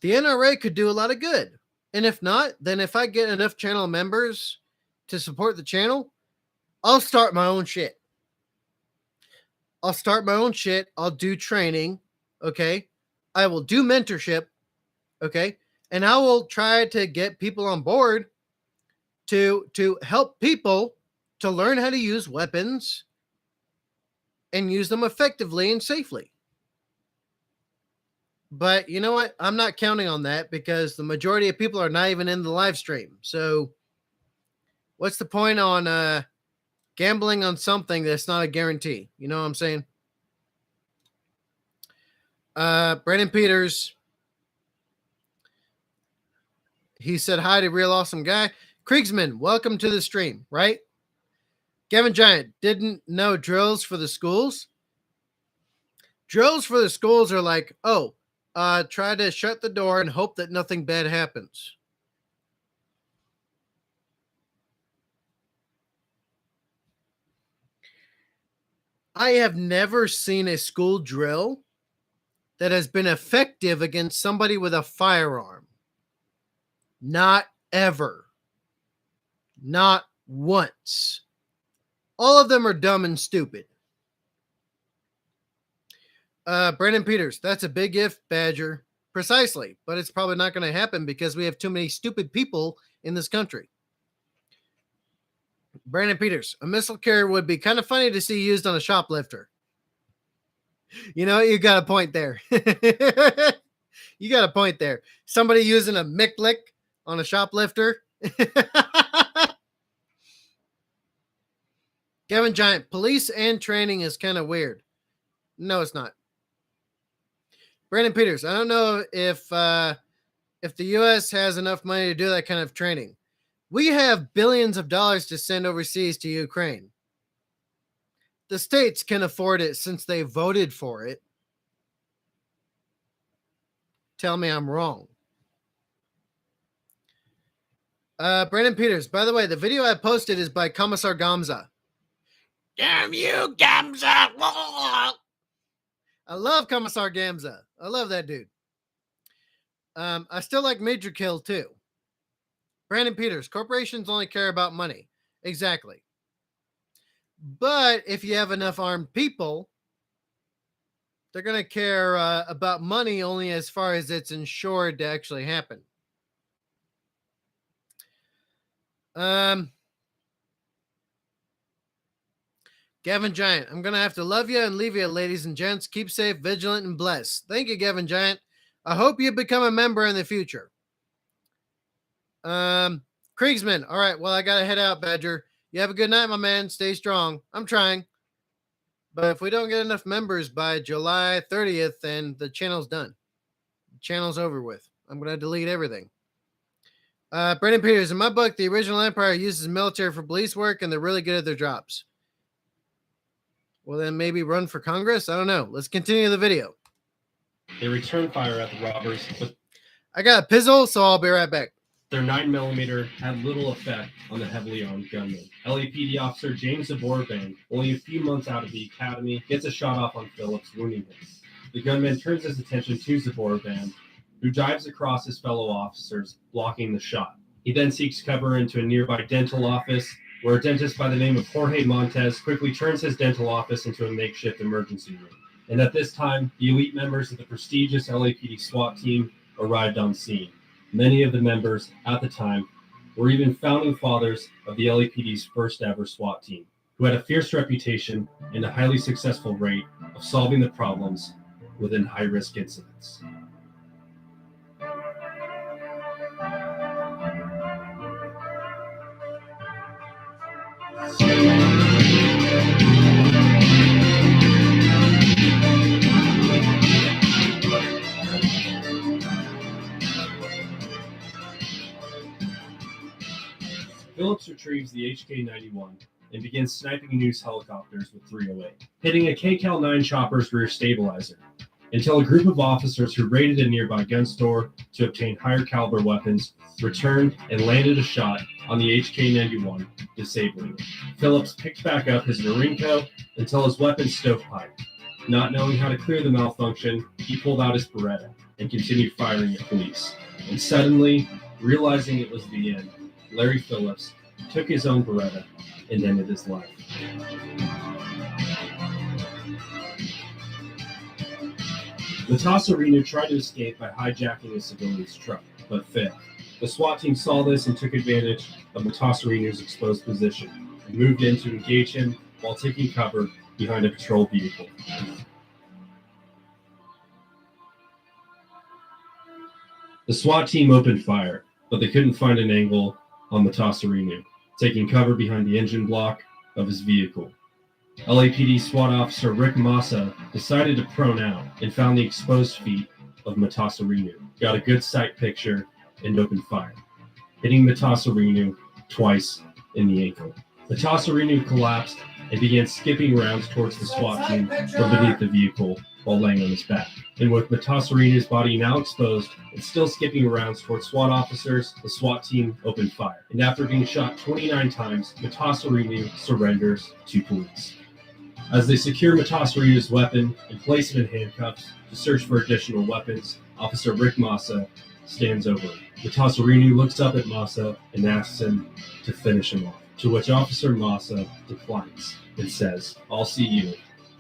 the NRA could do a lot of good. And if not, then if I get enough channel members to support the channel, I'll start my own shit. I'll start my own shit. I'll do training. Okay. I will do mentorship. Okay. And I will try to get people on board to help people to learn how to use weapons and use them effectively and safely. But you know what? I'm not counting on that because the majority of people are not even in the live stream. So what's the point on gambling on something that's not a guarantee? You know what I'm saying? Brandon Peters, he said hi to real awesome guy. Kriegsman, welcome to the stream, right? Gavin Giant, didn't know drills for the schools. Drills for the schools are like, oh, try to shut the door and hope that nothing bad happens. I have never seen a school drill that has been effective against somebody with a firearm. Not ever. Not once. All of them are dumb and stupid. Brandon Peters, that's a big if, Badger. Precisely, but it's probably not going to happen because we have too many stupid people in this country. Brandon Peters, a missile carrier would be kind of funny to see used on a shoplifter. You know, you got a point there. You got a point there. Somebody using a Micklick on a shoplifter. Kevin Giant, police and training is kind of weird. No, it's not. Brandon Peters, I don't know if the U.S. has enough money to do that kind of training. We have billions of dollars to send overseas to Ukraine. The states can afford it since they voted for it. Tell me I'm wrong. Brandon Peters, by the way, the video I posted is by Commissar Gamza. Damn you, Gamza! I love Commissar Gamza. I love that dude. I still like Major Kill too. Brandon Peters, corporations only care about money. Exactly. But if you have enough armed people, they're going to care about money only as far as it's insured to actually happen. Gavin Giant, I'm going to have to love you and leave you, ladies and gents. Keep safe, vigilant, and blessed. Thank you, Gavin Giant. I hope you become a member in the future. Kriegsman, all right, well, I got to head out, Badger. You have a good night, my man. Stay strong. I'm trying. But if we don't get enough members by July 30th, then the channel's done. The channel's over with. I'm going to delete everything. Brandon Peters, in my book, the original empire uses military for police work, and they're really good at their jobs. Well, then maybe run for Congress? I don't know. Let's continue the video. They returned fire at the robbers, but I got a pizzle, so I'll be right back. their 9mm had little effect on the heavily armed gunman. LAPD officer James Zaborban, only a few months out of the academy, gets a shot off on Phillips, wounding him. The gunman turns his attention to Zaborban, who dives across his fellow officers, blocking the shot. He then seeks cover into a nearby dental office, where a dentist by the name of Jorge Montes quickly turns his dental office into a makeshift emergency room. And at this time, the elite members of the prestigious LAPD SWAT team arrived on scene. Many of the members, at the time, were even founding fathers of the LAPD's first ever SWAT team, who had a fierce reputation and a highly successful rate of solving the problems within high-risk incidents. Phillips retrieves the HK-91 and begins sniping news helicopters with 308, hitting a KCAL-9 chopper's rear stabilizer, until a group of officers who raided a nearby gun store to obtain higher caliber weapons returned and landed a shot on the HK-91, disabling it. Phillips picked back up his Norinco until his weapon stovepiped. Not knowing how to clear the malfunction, he pulled out his Beretta and continued firing at police. And suddenly, realizing it was the end, Larry Phillips took his own Beretta and ended his life. Matasarinu tried to escape by hijacking a civilian's truck, but failed. The SWAT team saw this and took advantage of Matasarinu's exposed position and moved in to engage him while taking cover behind a patrol vehicle. The SWAT team opened fire, but they couldn't find an angle on Matasarinu, taking cover behind the engine block of his vehicle. LAPD SWAT officer Rick Massa decided to prone out and found the exposed feet of Matasarinu, got a good sight picture, and opened fire, hitting Matasarinu twice in the ankle. Matasarinu collapsed and began skipping rounds towards the SWAT team from beneath the vehicle while laying on his back. And with Matassarini's body now exposed and still skipping around towards SWAT officers, the SWAT team opened fire. And after being shot 29 times, Matassarini surrenders to police. As they secure Matassarini's weapon and place him in handcuffs to search for additional weapons, Officer Rick Massa stands over him. Matassarini looks up at Massa and asks him to finish him off, to which Officer Massa declines and says, "I'll see you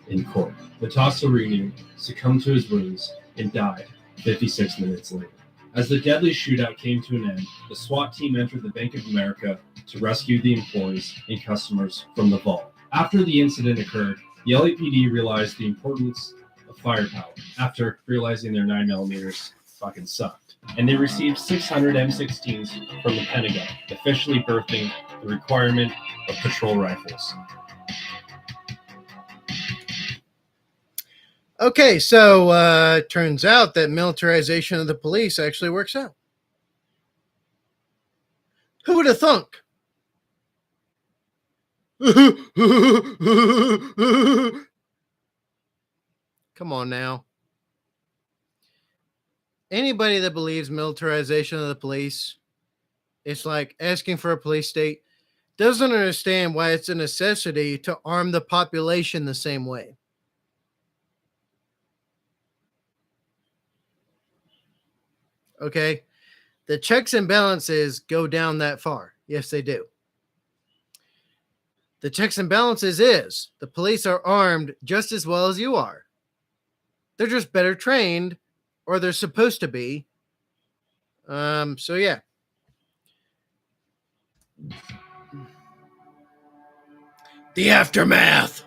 in court." Matassarini succumbed to his wounds and died 56 minutes later. As the deadly shootout came to an end, the SWAT team entered the Bank of America to rescue the employees and customers from the vault. After the incident occurred, the LAPD realized the importance of firepower after realizing their 9mm fucking sucked. And they received 600 M16s from the Pentagon, officially birthing the requirement of patrol rifles. Okay, so turns out that militarization of the police actually works out. Who would have thunk? Come on now. Anybody that believes militarization of the police, it's like asking for a police state, doesn't understand why it's a necessity to arm the population the same way. Okay? The checks and balances go down that far. Yes, they do. The checks and balances is the police are armed just as well as you are. They're just better trained, or they're supposed to be. So yeah. The aftermath.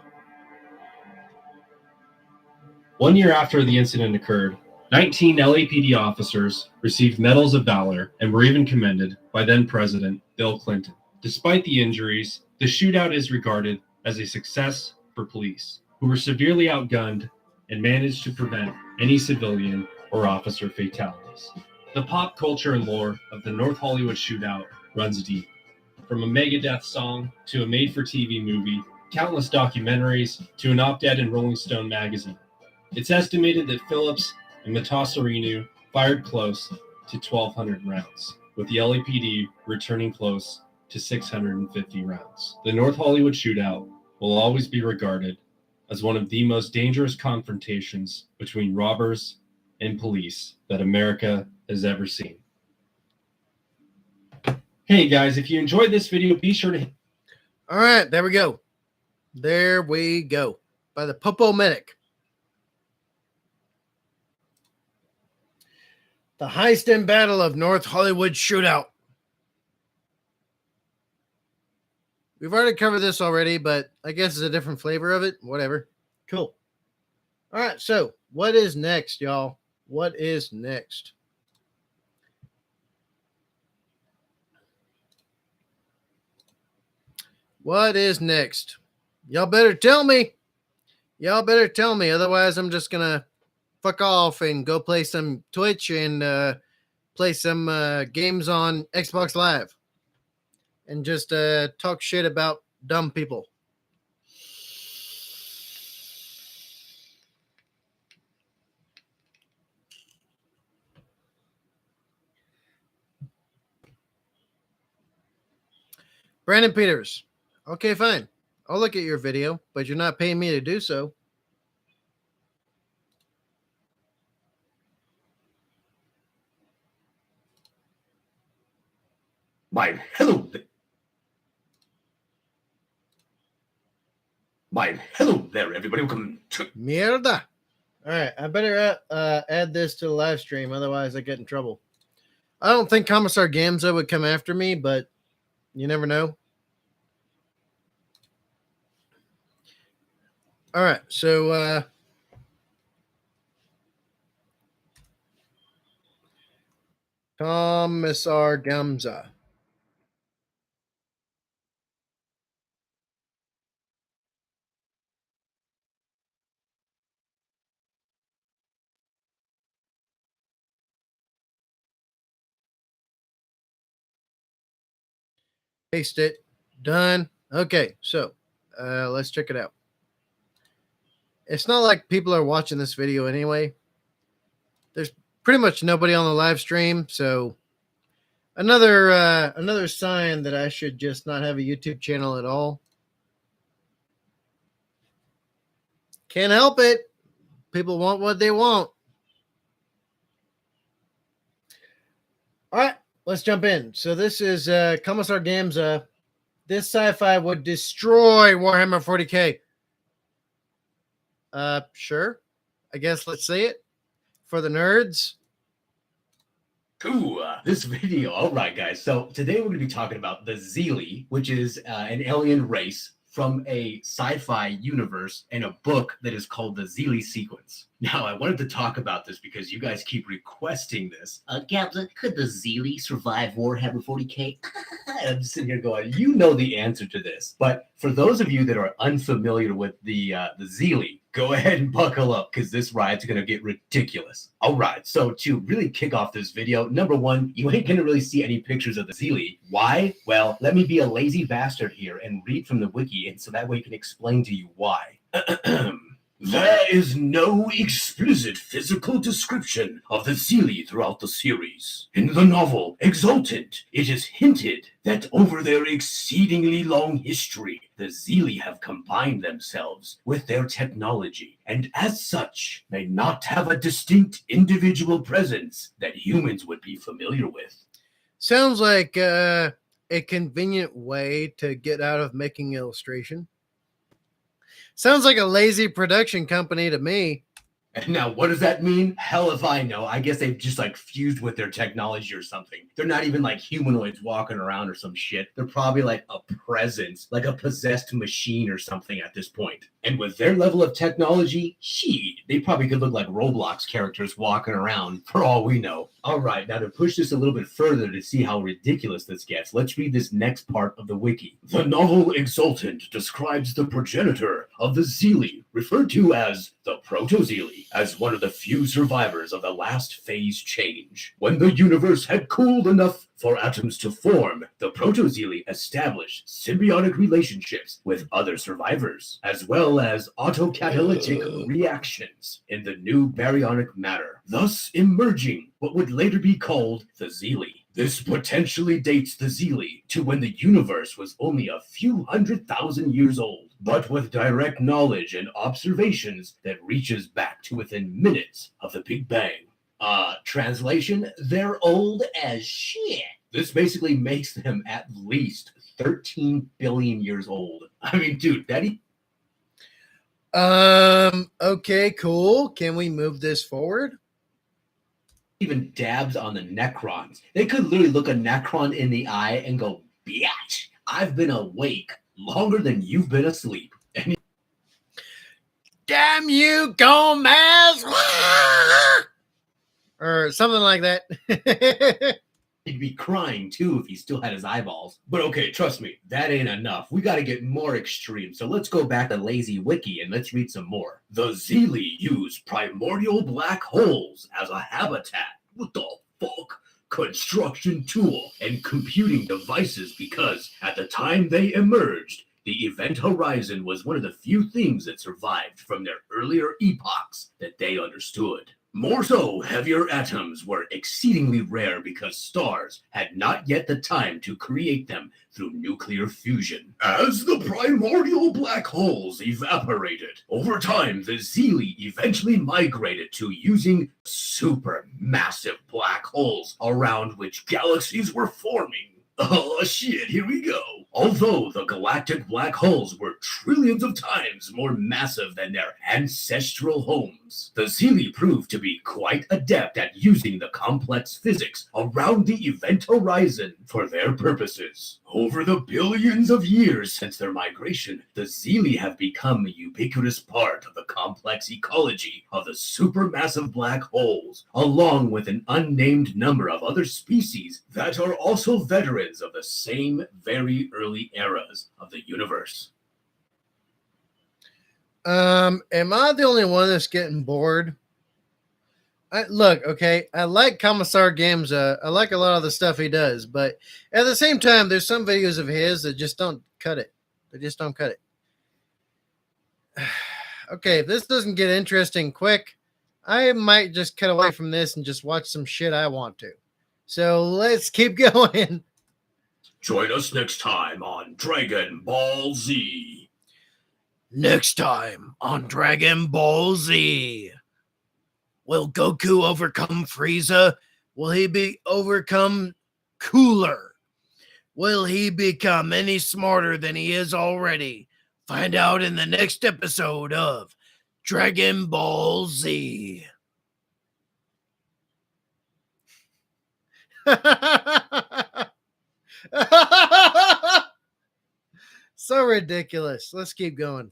1 year after the incident occurred, 19 LAPD officers received medals of valor and were even commended by then President Bill Clinton. Despite the injuries, the shootout is regarded as a success for police, who were severely outgunned and managed to prevent any civilian or officer fatalities. The pop culture and lore of the North Hollywood shootout runs deep. From a Megadeth song to a made-for-TV movie, countless documentaries to an op-ed in Rolling Stone magazine. It's estimated that Phillips and Matassarini fired close to 1,200 rounds, with the LAPD returning close to 650 rounds. The North Hollywood shootout will always be regarded as one of the most dangerous confrontations between robbers and police that America has ever seen. Hey guys, if you enjoyed this video, be sure to... All right, there we go. There we go. By the Popo Medic. The heist and battle of North Hollywood shootout. We've already covered this already, but I guess it's a different flavor of it. Whatever. Cool. All right, so what is next, y'all? What is next? What is next? Y'all better tell me. Y'all better tell me. Otherwise, I'm just going to fuck off and go play some Twitch and play some games on Xbox Live. And just talk shit about dumb people. Brandon Peters. Okay, fine. I'll look at your video, but you're not paying me to do so. My hello there, everybody. Welcome to... Mierda. All right, I better add this to the live stream, otherwise I get in trouble. I don't think Commissar Gamza would come after me, but you never know. All right, so Commissar Gamza. Paste it. Done. Okay, so let's check it out. It's not like people are watching this video anyway. There's pretty much nobody on the live stream, so another sign that I should just not have a YouTube channel at all. Can't help it. People want what they want. All right, let's jump in. So this is Commissar Gamza. This sci-fi would destroy Warhammer 40K. Sure. I guess let's see it for the nerds. Cool. This video. All right, guys. So today we're going to be talking about the Zeeli, which is an alien race from a sci-fi universe and a book that is called the Zeeli Sequence. Now, I wanted to talk about this because you guys keep requesting this. Gamza, could the Zeeli survive Warhammer 40K? I'm sitting here going, you know the answer to this. But for those of you that are unfamiliar with the Zeeli, go ahead and buckle up because this ride's going to get ridiculous. All right, so to really kick off this video, number one, you ain't going to really see any pictures of the Zeeli. Why? Well, let me be a lazy bastard here and read from the wiki, and so that way I can explain to you why. There is no explicit physical description of the Zeeli throughout the series. In the novel Exultant, it is hinted that over their exceedingly long history, the Zeeli have combined themselves with their technology, and as such, may not have a distinct individual presence that humans would be familiar with. Sounds like a convenient way to get out of making illustration. Sounds like a lazy production company to me. And now, what does that mean? Hell if I know. I guess they've just like fused with their technology or something. They're not even like humanoids walking around or some shit. They're probably like a presence, like a possessed machine or something at this point. And with their level of technology, they probably could look like Roblox characters walking around for all we know. All right, now to push this a little bit further to see how ridiculous this gets, let's read this next part of the wiki. The novel Exultant describes the progenitor of the Zeeli, referred to as the Proto-Zeeli, as one of the few survivors of the last phase change. When the universe had cooled enough for atoms to form, the Proto-Zeeli established symbiotic relationships with other survivors, as well as autocatalytic reactions in the new baryonic matter, thus emerging what would later be called the Zeeli. This potentially dates the Zeeli to when the universe was only a few 100,000 years old, but with direct knowledge and observations that reaches back to within minutes of the Big Bang. Translation, they're old as shit. This basically makes them at least 13 billion years old. I mean, dude, Okay, cool. Can we move this forward? Even dabs on the Necrons. They could literally look a Necron in the eye and go, biatch, I've been awake longer than you've been asleep. And Damn you, Gomez! Or something like that. he'd be crying too if he still had his eyeballs. But okay, trust me, that ain't enough. We gotta get more extreme. So let's go back to Lazy Wiki and let's read some more. The Zeeli use primordial black holes as a habitat. What the fuck? Construction tool and computing devices because at the time they emerged, the event horizon was one of the few things that survived from their earlier epochs that they understood. More so, heavier atoms were exceedingly rare because stars had not yet the time to create them through nuclear fusion. As the primordial black holes evaporated, over time the Zeeli eventually migrated to using supermassive black holes around which galaxies were forming. Oh shit, here we go. Although the galactic black holes were trillions of times more massive than their ancestral homes, the Zeeli proved to be quite adept at using the complex physics around the event horizon for their purposes. Over the billions of years since their migration, the Zeeli have become a ubiquitous part of the complex ecology of the supermassive black holes, along with an unnamed number of other species that are also veterans of the same very early eras of the universe. Am I the only one that's getting bored? Look, okay, I like Commissar Gamza. I like a lot of the stuff he does, but at the same time, there's some videos of his that just don't cut it. They just don't cut it. Okay, if this doesn't get interesting quick, I might just cut away from this and just watch some shit I want to. So let's keep going. Join us next time on Dragon Ball Z. Next time on Dragon Ball Z. Will Goku overcome Frieza? Will he be overcome Cooler? Will he become any smarter than he is already? Find out in the next episode of Dragon Ball Z. So ridiculous. Let's keep going.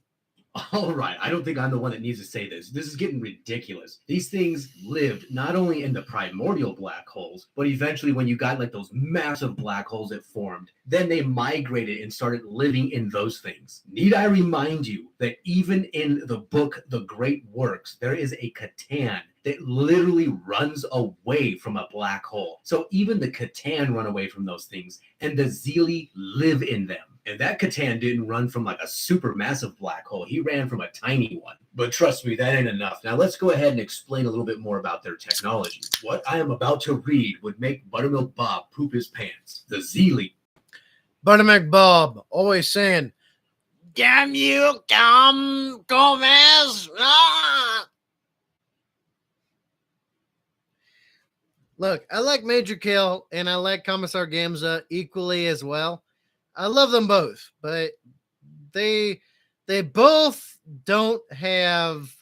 All right, I don't think I'm the one that needs to say this. This is getting ridiculous. These things lived not only in the primordial black holes, but eventually when you got like those massive black holes that formed, then they migrated and started living in those things. Need I remind you that even in the book The Great Works, there is a Catan that literally runs away from a black hole. So even the Catan run away from those things, and the Zeely live in them. And that Catan didn't run from like a super massive black hole. He ran from a tiny one. But trust me, that ain't enough. Now let's go ahead and explain a little bit more about their technology. What I am about to read would make Buttermilk Bob poop his pants. The Zeely. Buttermilk Bob always saying, "Damn you, Gomez!" Ah! Look, I like Major Kill and I like Commissar Gamza equally as well. I love them both, but they both don't have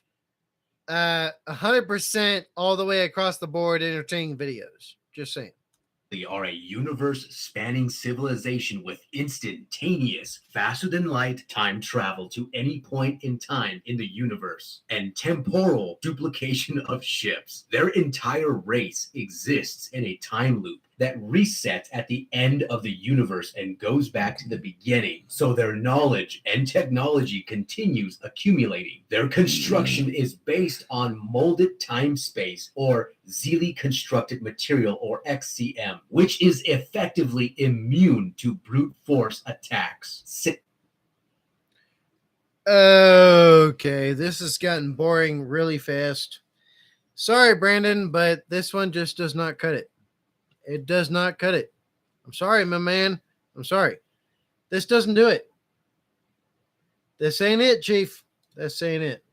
100% all the way across the board entertaining videos. Just saying. They are a universe-spanning civilization with instantaneous, faster-than-light time travel to any point in time in the universe, and temporal duplication of ships. Their entire race exists in a time loop that resets at the end of the universe and goes back to the beginning. So their knowledge and technology continues accumulating. Their construction is based on molded time-space or Zeely constructed material or XCM, which is effectively immune to brute force attacks. Okay, this has gotten boring really fast. Sorry, Brandon, but this one just does not cut it. It does not cut it. I'm sorry, my man. I'm sorry. This doesn't do it. This ain't it, Chief. This ain't it.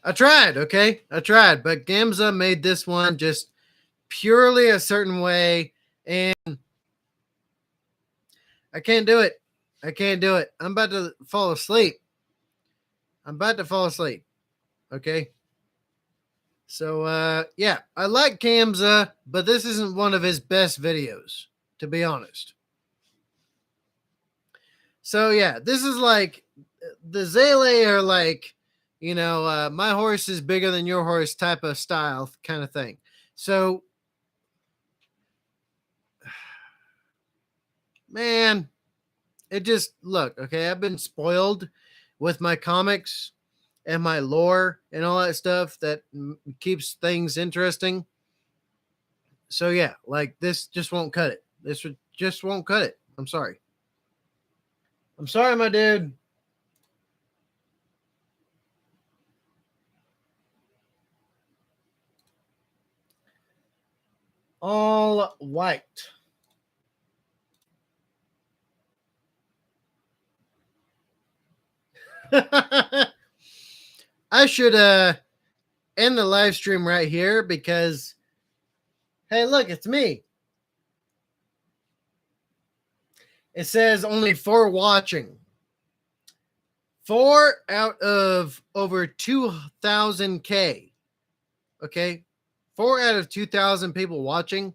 I tried, okay? I tried, but Gamza made this one just purely a certain way, and I can't do it. I can't do it. I'm about to fall asleep. Okay? So, yeah, I like Gamza, but this isn't one of his best videos, to be honest. So, yeah, this is like, the Zele are like, you know, my horse is bigger than your horse type of style kind of thing. So, man, it just, look, okay, I've been spoiled with my comics and my lore and all that stuff that keeps things interesting. So yeah, like this just won't cut it. This just won't cut it. I'm sorry. I'm sorry, my dude. All white. I should end the live stream right here because, hey, look, it's me. It says only 4 watching. 4 out of over 2,000K. Okay? 4 out of 2,000 people watching.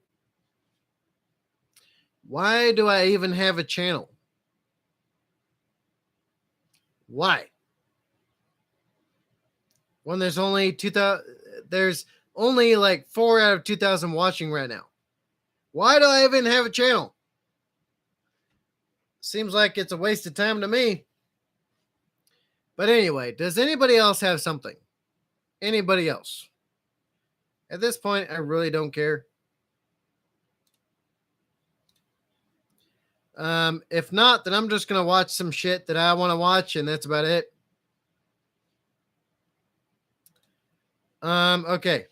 Why do I even have a channel? Why? When there's only 2,000, there's only like 4 out of 2,000 watching right now. Why do I even have a channel? Seems like it's a waste of time to me. But anyway, does anybody else have something? Anybody else? At this point, I really don't care. If not, then I'm just going to watch some shit that I want to watch, and that's about it. Okay.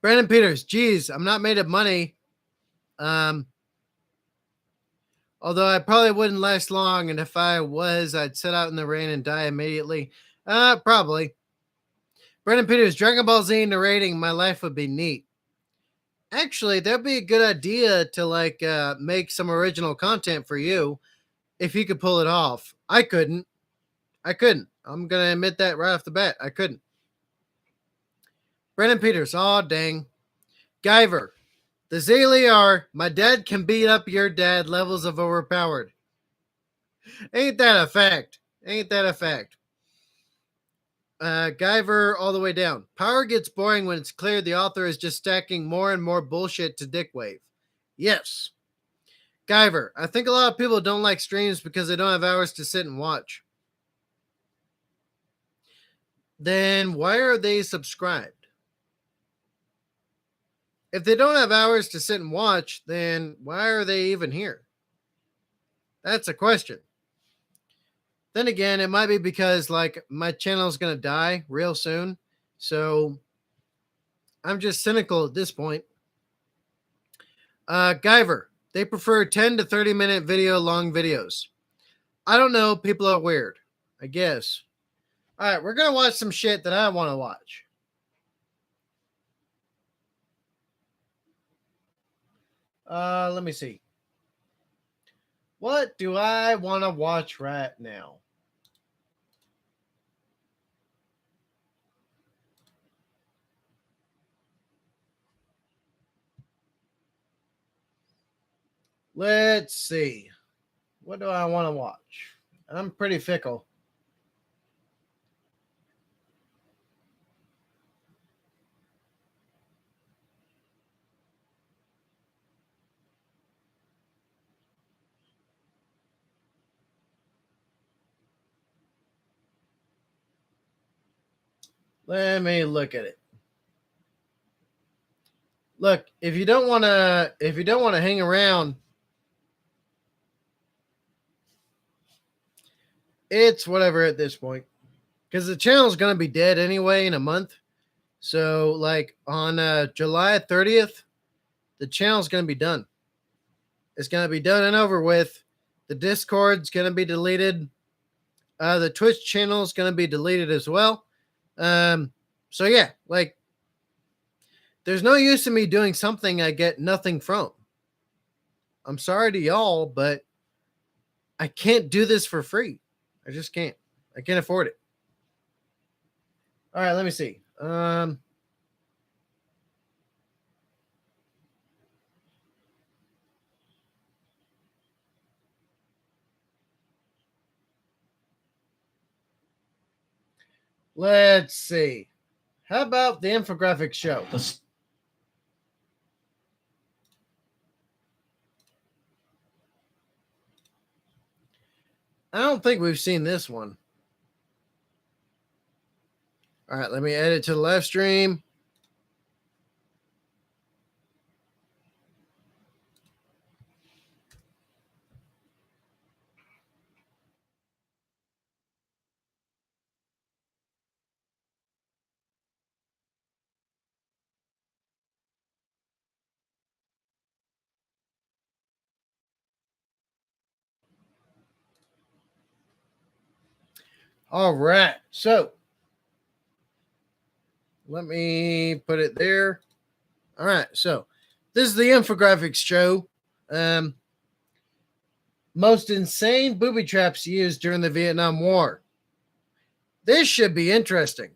Brandon Peters, geez, I'm not made of money. Although I probably wouldn't last long, and if I was, I'd sit out in the rain and die immediately. Probably. Brandon Peters, Dragon Ball Z narrating, my life would be neat. Actually, that'd be a good idea to make some original content for you if you could pull it off. I couldn't. I'm gonna admit that right off the bat. I couldn't. Brandon Peters, aw dang. Guyver, the Zaylee are my dad can beat up your dad levels of overpowered. Ain't that a fact? Guyver all the way down. Power gets boring when it's clear the author is just stacking more and more bullshit to Dickwave. Yes. Guyver, I think a lot of people don't like streams because they don't have hours to sit and watch. Then why are they subscribed? If they don't have hours to sit and watch, then why are they even here? That's a question. Then again, it might be because my channel is going to die real soon. So I'm just cynical at this point. Guyver, they prefer 10 to 30 minute video long videos. I don't know. People are weird, I guess. All right, we're going to watch some shit that I want to watch. Let me see. What do I want to watch right now? Let's see. What do I want to watch? I'm pretty fickle. Let me look at it. Look, if you don't want to hang around, it's whatever at this point. Because the channel's going to be dead anyway in a month. So, on July 30th, the channel's going to be done. It's going to be done and over with. The Discord's going to be deleted. The Twitch channel is going to be deleted as well. So yeah, there's no use in me doing something I get nothing from. I'm sorry to y'all, but I can't do this for free. I just can't. I can't afford it. All right, let me see. Let's see. How about the infographic show? I don't think we've seen this one. All right, let me add it to the live stream. All right, so let me put it there. All right, so this is the infographics show. Most insane booby traps used during the Vietnam War. This should be interesting.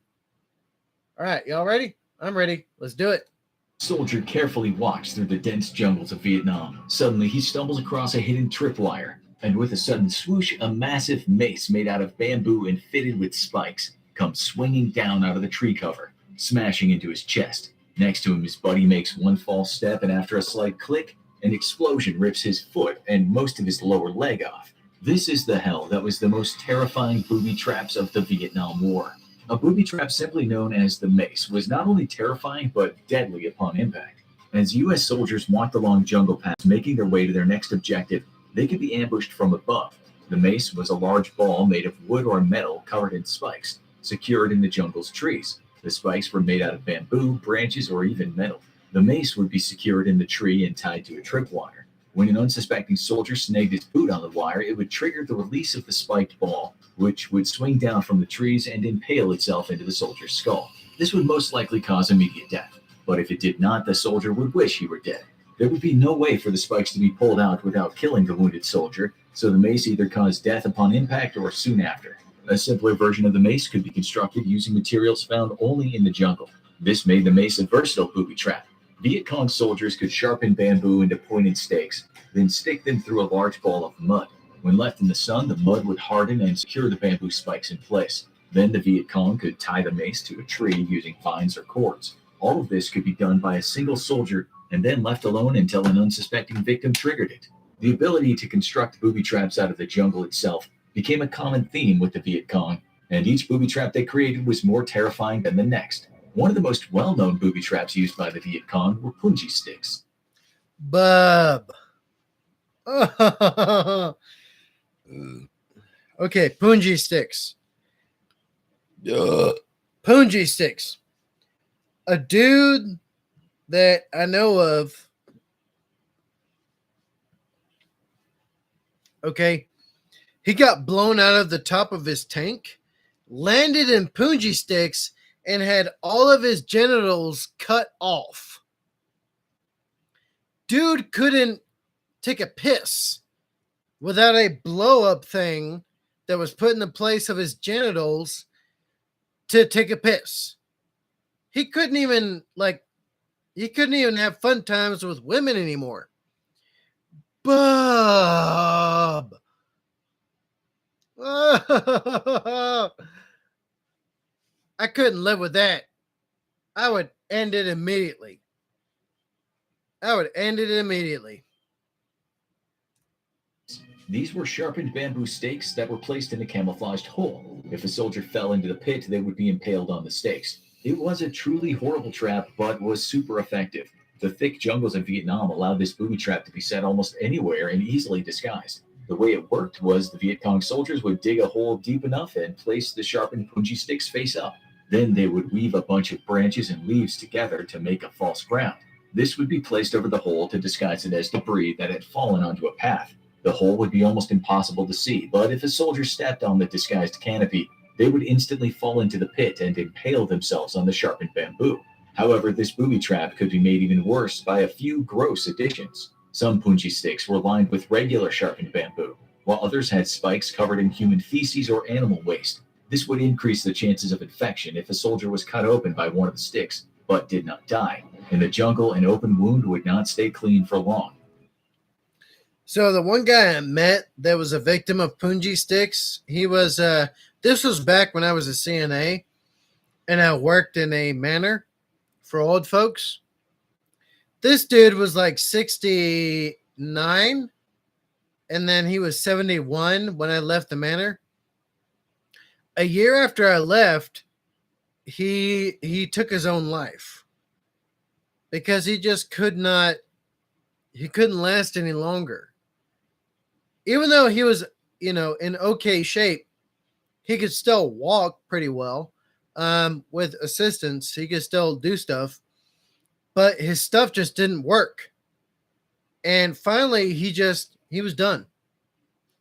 All right, y'all ready? I'm ready. Let's do it. Soldier carefully walks through the dense jungles of Vietnam. Suddenly, he stumbles across a hidden tripwire, and with a sudden swoosh, a massive mace made out of bamboo and fitted with spikes comes swinging down out of the tree cover, smashing into his chest. Next to him, his buddy makes one false step, and after a slight click, an explosion rips his foot and most of his lower leg off. This is the hell that was the most terrifying booby traps of the Vietnam War. A booby trap simply known as the mace was not only terrifying but deadly upon impact. As U.S. soldiers walked along jungle paths making their way to their next objective, they could be ambushed from above. The mace was a large ball made of wood or metal covered in spikes, secured in the jungle's trees. The spikes were made out of bamboo, branches, or even metal. The mace would be secured in the tree and tied to a tripwire. When an unsuspecting soldier snagged his boot on the wire, it would trigger the release of the spiked ball, which would swing down from the trees and impale itself into the soldier's skull. This would most likely cause immediate death, but if it did not, the soldier would wish he were dead. There would be no way for the spikes to be pulled out without killing the wounded soldier, so the mace either caused death upon impact or soon after. A simpler version of the mace could be constructed using materials found only in the jungle. This made the mace a versatile booby trap. Viet Cong soldiers could sharpen bamboo into pointed stakes, then stick them through a large ball of mud. When left in the sun, the mud would harden and secure the bamboo spikes in place. Then the Viet Cong could tie the mace to a tree using vines or cords. All of this could be done by a single soldier and then left alone until an unsuspecting victim triggered it. The ability to construct booby traps out of the jungle itself became a common theme with the Viet Cong, and each booby trap they created was more terrifying than the next. One of the most well-known booby traps used by the Viet Cong were punji sticks. Bub. Okay, punji sticks. Punji sticks. A dude that I know of, okay, he got blown out of the top of his tank, landed in punji sticks, and had all of his genitals cut off. Dude couldn't take a piss without a blow-up thing that was put in the place of his genitals to take a piss. He couldn't even have fun times with women anymore. Bub. I couldn't live with that. I would end it immediately. These were sharpened bamboo stakes that were placed in a camouflaged hole. If a soldier fell into the pit, they would be impaled on the stakes. It was a truly horrible trap, but was super effective. The thick jungles of Vietnam allowed this booby trap to be set almost anywhere and easily disguised. The way it worked was the Viet Cong soldiers would dig a hole deep enough and place the sharpened punji sticks face up. Then they would weave a bunch of branches and leaves together to make a false ground. This would be placed over the hole to disguise it as debris that had fallen onto a path. The hole would be almost impossible to see, but if a soldier stepped on the disguised canopy, they would instantly fall into the pit and impale themselves on the sharpened bamboo. However, this booby trap could be made even worse by a few gross additions. Some punji sticks were lined with regular sharpened bamboo, while others had spikes covered in human feces or animal waste. This would increase the chances of infection if a soldier was cut open by one of the sticks, but did not die. In the jungle, an open wound would not stay clean for long. So the one guy I met that was a victim of punji sticks, he was, this was back when I was a CNA and I worked in a manor for old folks. This dude was like 69 and then he was 71 when I left the manor. A year after I left, he took his own life because he just couldn't last any longer. Even though he was, in okay shape, he could still walk pretty well. With assistance, he could still do stuff, but his stuff just didn't work. And finally, he was done.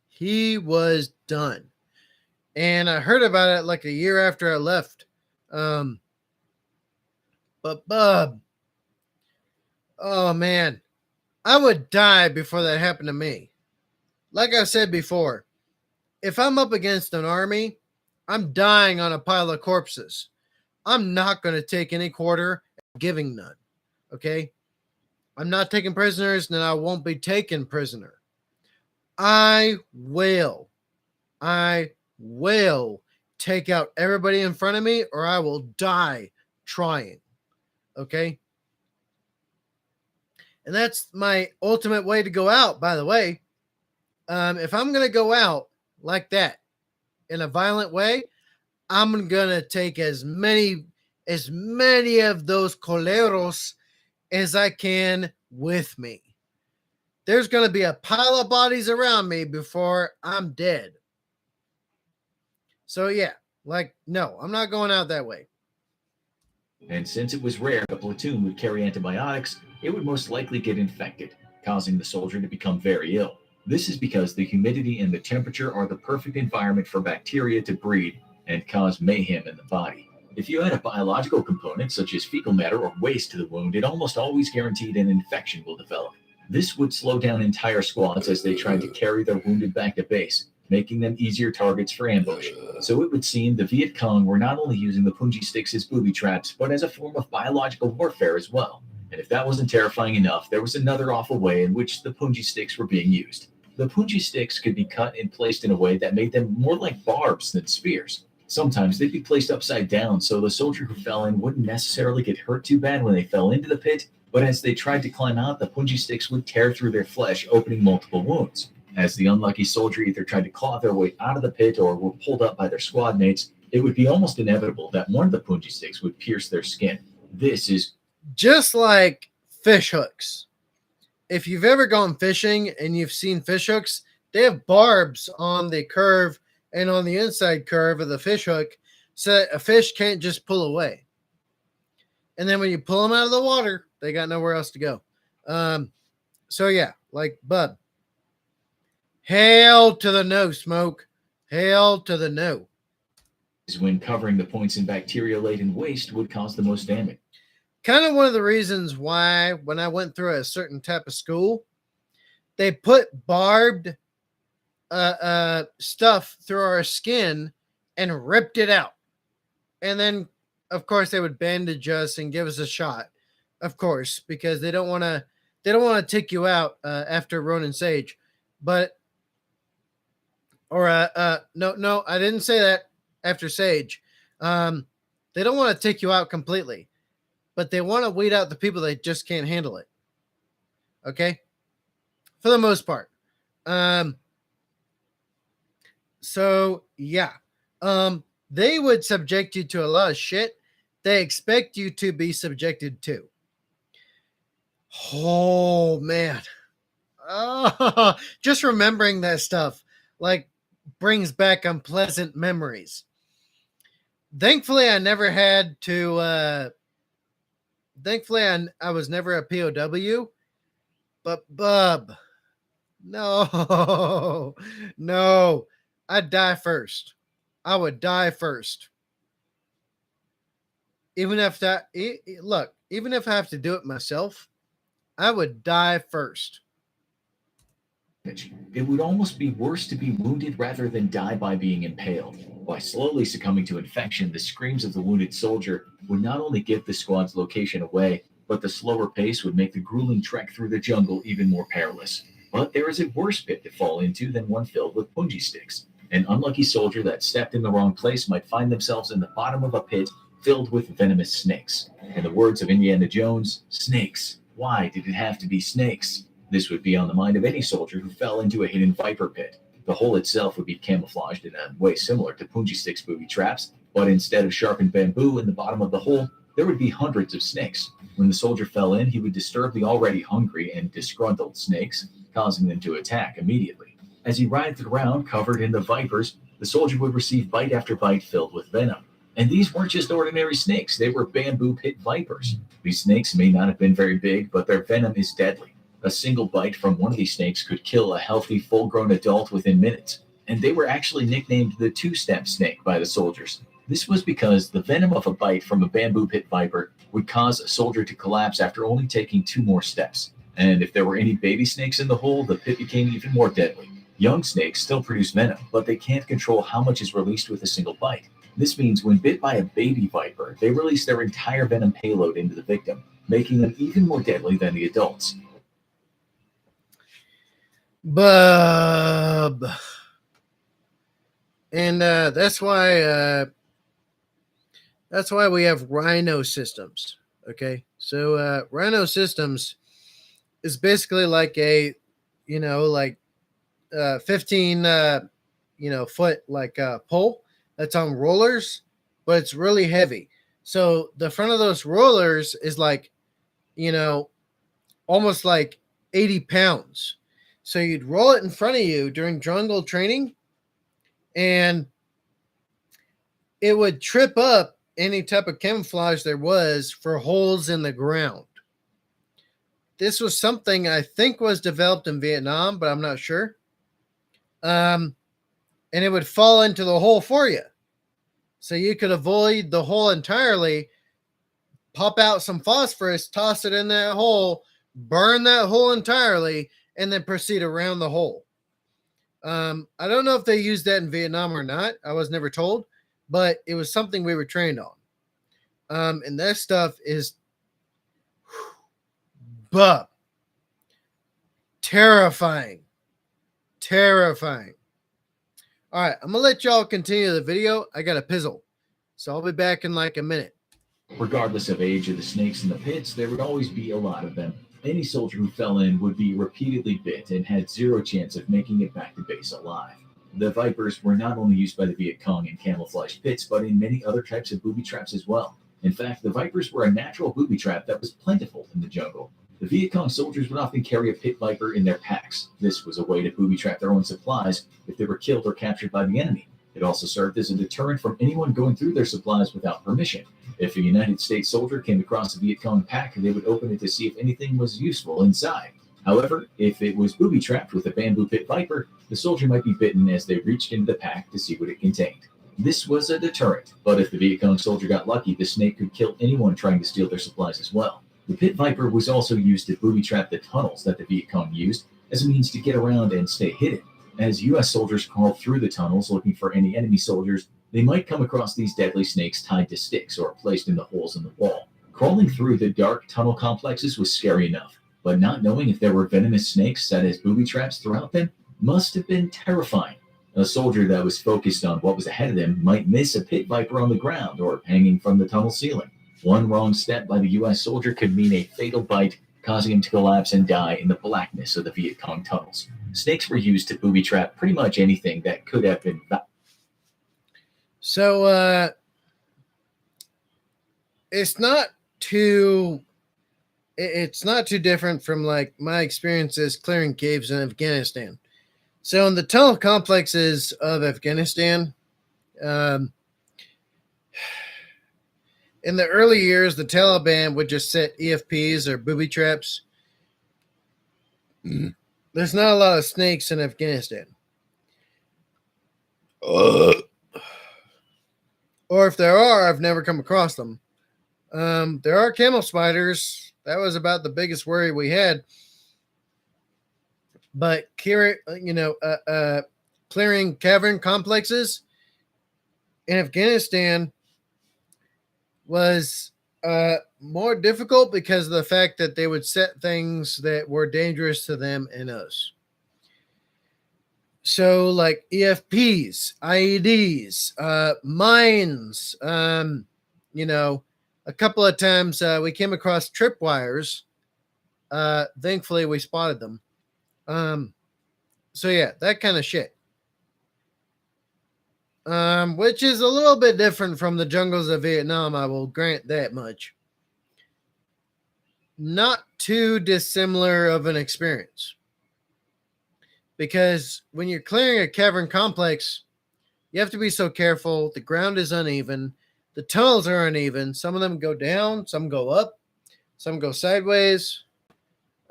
He was done. And I heard about it like a year after I left. But Bub, oh man, I would die before that happened to me. Like I said before, if I'm up against an army, I'm dying on a pile of corpses. I'm not going to take any quarter, giving none. Okay? I'm not taking prisoners, and I won't be taken prisoner. I will take out everybody in front of me, or I will die trying. Okay? And that's my ultimate way to go out, by the way. If I'm going to go out like that in a violent way, I'm going to take as many of those coleros as I can with me. There's going to be a pile of bodies around me before I'm dead. So yeah, like, no, I'm not going out that way. And since it was rare a platoon would carry antibiotics, it would most likely get infected, causing the soldier to become very ill. This is because the humidity and the temperature are the perfect environment for bacteria to breed and cause mayhem in the body. If you add a biological component such as fecal matter or waste to the wound, it almost always guaranteed an infection will develop. This would slow down entire squads as they tried to carry their wounded back to base, making them easier targets for ambush. So it would seem the Viet Cong were not only using the punji sticks as booby traps, but as a form of biological warfare as well. And if that wasn't terrifying enough, there was another awful way in which the punji sticks were being used. The punji sticks could be cut and placed in a way that made them more like barbs than spears. Sometimes they'd be placed upside down, so the soldier who fell in wouldn't necessarily get hurt too bad when they fell into the pit, but as they tried to climb out, the punji sticks would tear through their flesh, opening multiple wounds. As the unlucky soldier either tried to claw their way out of the pit or were pulled up by their squad mates, it would be almost inevitable that one of the punji sticks would pierce their skin. This is just like fish hooks. If you've ever gone fishing and you've seen fish hooks, they have barbs on the curve and on the inside curve of the fish hook so that a fish can't just pull away. And then when you pull them out of the water, they got nowhere else to go. So yeah, like bub. Hail to the no, Smoke. Hail to the no. is when covering the points in bacteria-laden waste would cause the most damage. Kind of one of the reasons why when I went through a certain type of school, they put barbed stuff through our skin and ripped it out. And then, of course, they would bandage us and give us a shot, of course, because they don't want to take you out after Ronin Sage. But, or, no, I didn't say that after Sage. They don't want to take you out completely, but they want to weed out the people that just can't handle it. Okay? For the most part. So, yeah. They would subject you to a lot of shit they expect you to be subjected to. Oh, man. Oh, just remembering that stuff, like, brings back unpleasant memories. Thankfully, I never had to, thankfully, I was never a POW, but bub, no, I'd die first. I would die first. Even if that, look, even if I have to do it myself, I would die first. It would almost be worse to be wounded rather than die by being impaled. By slowly succumbing to infection, the screams of the wounded soldier would not only give the squad's location away, but the slower pace would make the grueling trek through the jungle even more perilous. But there is a worse pit to fall into than one filled with punji sticks. An unlucky soldier that stepped in the wrong place might find themselves in the bottom of a pit filled with venomous snakes. In the words of Indiana Jones, snakes. Why did it have to be snakes? This would be on the mind of any soldier who fell into a hidden viper pit. The hole itself would be camouflaged in a way similar to punji sticks booby traps, but instead of sharpened bamboo in the bottom of the hole, there would be hundreds of snakes. When the soldier fell in, he would disturb the already hungry and disgruntled snakes, causing them to attack immediately. As he writhed around, covered in the vipers, the soldier would receive bite after bite filled with venom. And these weren't just ordinary snakes, they were bamboo pit vipers. These snakes may not have been very big, but their venom is deadly. A single bite from one of these snakes could kill a healthy, full-grown adult within minutes. And they were actually nicknamed the two-step snake by the soldiers. This was because the venom of a bite from a bamboo pit viper would cause a soldier to collapse after only taking 2 more steps. And if there were any baby snakes in the hole, the pit became even more deadly. Young snakes still produce venom, but they can't control how much is released with a single bite. This means when bit by a baby viper, they release their entire venom payload into the victim, making them even more deadly than the adults. Bub. And that's why we have Rhino systems. Okay, so Rhino systems is basically like a 15 foot like pole that's on rollers, but it's really heavy. So the front of those rollers is like you know, almost like 80 pounds. So you'd roll it in front of you during jungle training, and it would trip up any type of camouflage there was for holes in the ground. This was something I think was developed in Vietnam, but I'm not sure. And it would fall into the hole for you. So you could avoid the hole entirely, pop out some phosphorus, toss it in that hole, burn that hole entirely, and then proceed around the hole. I don't know if they used that in Vietnam or not. I was never told, but it was something we were trained on. And that stuff is terrifying. Terrifying. All right, I'm going to let y'all continue the video. I got a pizzle, so I'll be back in like a minute. Regardless of age of the snakes in the pits, there would always be a lot of them. Any soldier who fell in would be repeatedly bit and had zero chance of making it back to base alive. The vipers were not only used by the Viet Cong in camouflage pits, but in many other types of booby traps as well. In fact, the vipers were a natural booby trap that was plentiful in the jungle. The Viet Cong soldiers would often carry a pit viper in their packs. This was a way to booby trap their own supplies if they were killed or captured by the enemy. It also served as a deterrent from anyone going through their supplies without permission. If a United States soldier came across a Viet Cong pack, they would open it to see if anything was useful inside. However, if it was booby-trapped with a bamboo pit viper, the soldier might be bitten as they reached into the pack to see what it contained. This was a deterrent, but if the Viet Cong soldier got lucky, the snake could kill anyone trying to steal their supplies as well. The pit viper was also used to booby-trap the tunnels that the Viet Cong used as a means to get around and stay hidden. As U.S. soldiers crawled through the tunnels looking for any enemy soldiers, they might come across these deadly snakes tied to sticks or placed in the holes in the wall. Crawling through the dark tunnel complexes was scary enough, but not knowing if there were venomous snakes set as booby traps throughout them must have been terrifying. A soldier that was focused on what was ahead of them might miss a pit viper on the ground or hanging from the tunnel ceiling. One wrong step by the U.S. soldier could mean a fatal bite, causing him to collapse and die in the blackness of the Viet Cong tunnels. Snakes were used to booby trap pretty much anything that could have been. So it's not too different from like my experiences clearing caves in Afghanistan. So in the tunnel complexes of Afghanistan, in the early years, the Taliban would just set EFPs or booby traps. There's not a lot of snakes in Afghanistan. Or if there are, I've never come across them. There are camel spiders. That was about the biggest worry we had. But clearing cavern complexes in Afghanistan was more difficult because of the fact that they would set things that were dangerous to them and us. So like EFPs, IEDs, mines, a couple of times we came across tripwires. Thankfully we spotted them. So yeah, that kind of shit. Which is a little bit different from the jungles of Vietnam, I will grant that much. Not too dissimilar of an experience. Because when you're clearing a cavern complex, you have to be so careful. The ground is uneven. The tunnels are uneven. Some of them go down, some go up, some go sideways.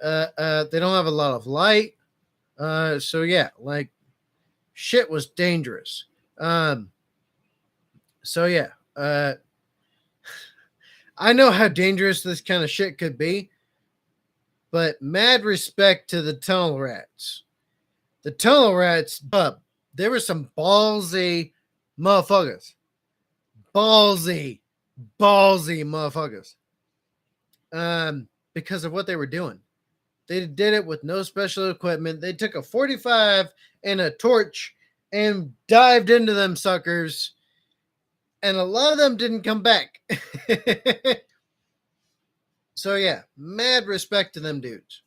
They don't have a lot of light. So yeah, like shit was dangerous. So yeah, I know how dangerous this kind of shit could be, but mad respect to the tunnel rats. The tunnel rats, there were some ballsy motherfuckers. Ballsy motherfuckers. Because of what they were doing. They did it with no special equipment. They took a 45 and a torch and dived into them suckers. And a lot of them didn't come back. So yeah, mad respect to them dudes.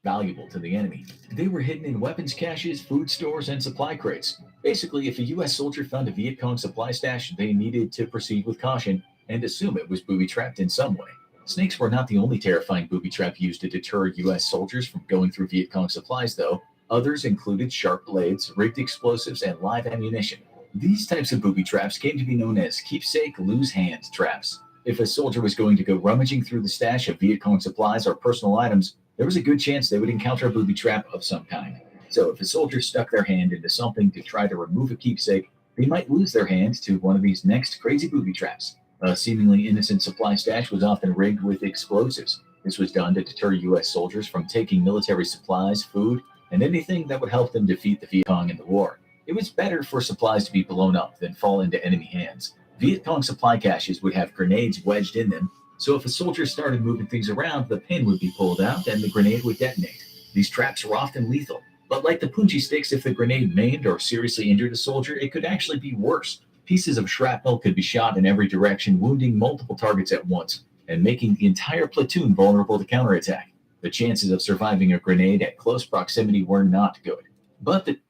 Valuable to the enemy. They were hidden in weapons caches, food stores, and supply crates. Basically, if a U.S. soldier found a Viet Cong supply stash, they needed to proceed with caution and assume it was booby-trapped in some way. Snakes were not the only terrifying booby trap used to deter U.S. soldiers from going through Viet Cong supplies, though. Others included sharp blades, rigged explosives, and live ammunition. These types of booby traps came to be known as keepsake lose hand traps. If a soldier was going to go rummaging through the stash of Viet Cong supplies or personal items, there was a good chance they would encounter a booby trap of some kind. So if a soldier stuck their hand into something to try to remove a keepsake, they might lose their hand to one of these next crazy booby traps. A seemingly innocent supply stash was often rigged with explosives. This was done to deter U.S. soldiers from taking military supplies, food, and anything that would help them defeat the Viet Cong in the war. It was better for supplies to be blown up than fall into enemy hands. Viet Cong supply caches would have grenades wedged in them, so if a soldier started moving things around, the pin would be pulled out and the grenade would detonate. These traps were often lethal, but like the punji sticks, if the grenade maimed or seriously injured a soldier, it could actually be worse. Pieces of shrapnel could be shot in every direction, wounding multiple targets at once, and making the entire platoon vulnerable to counterattack. The chances of surviving a grenade at close proximity were not good. But the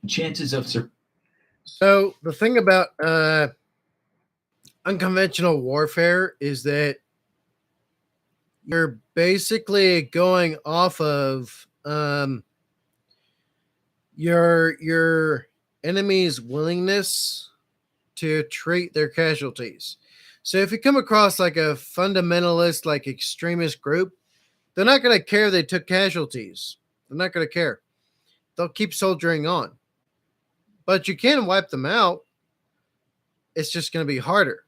chances of So the thing about unconventional warfare is that you're basically going off of your enemy's willingness to treat their casualties. So if you come across like a fundamentalist, like extremist group, they're not going to care they took casualties. They're not going to care. They'll keep soldiering on. But you can wipe them out. It's just going to be harder.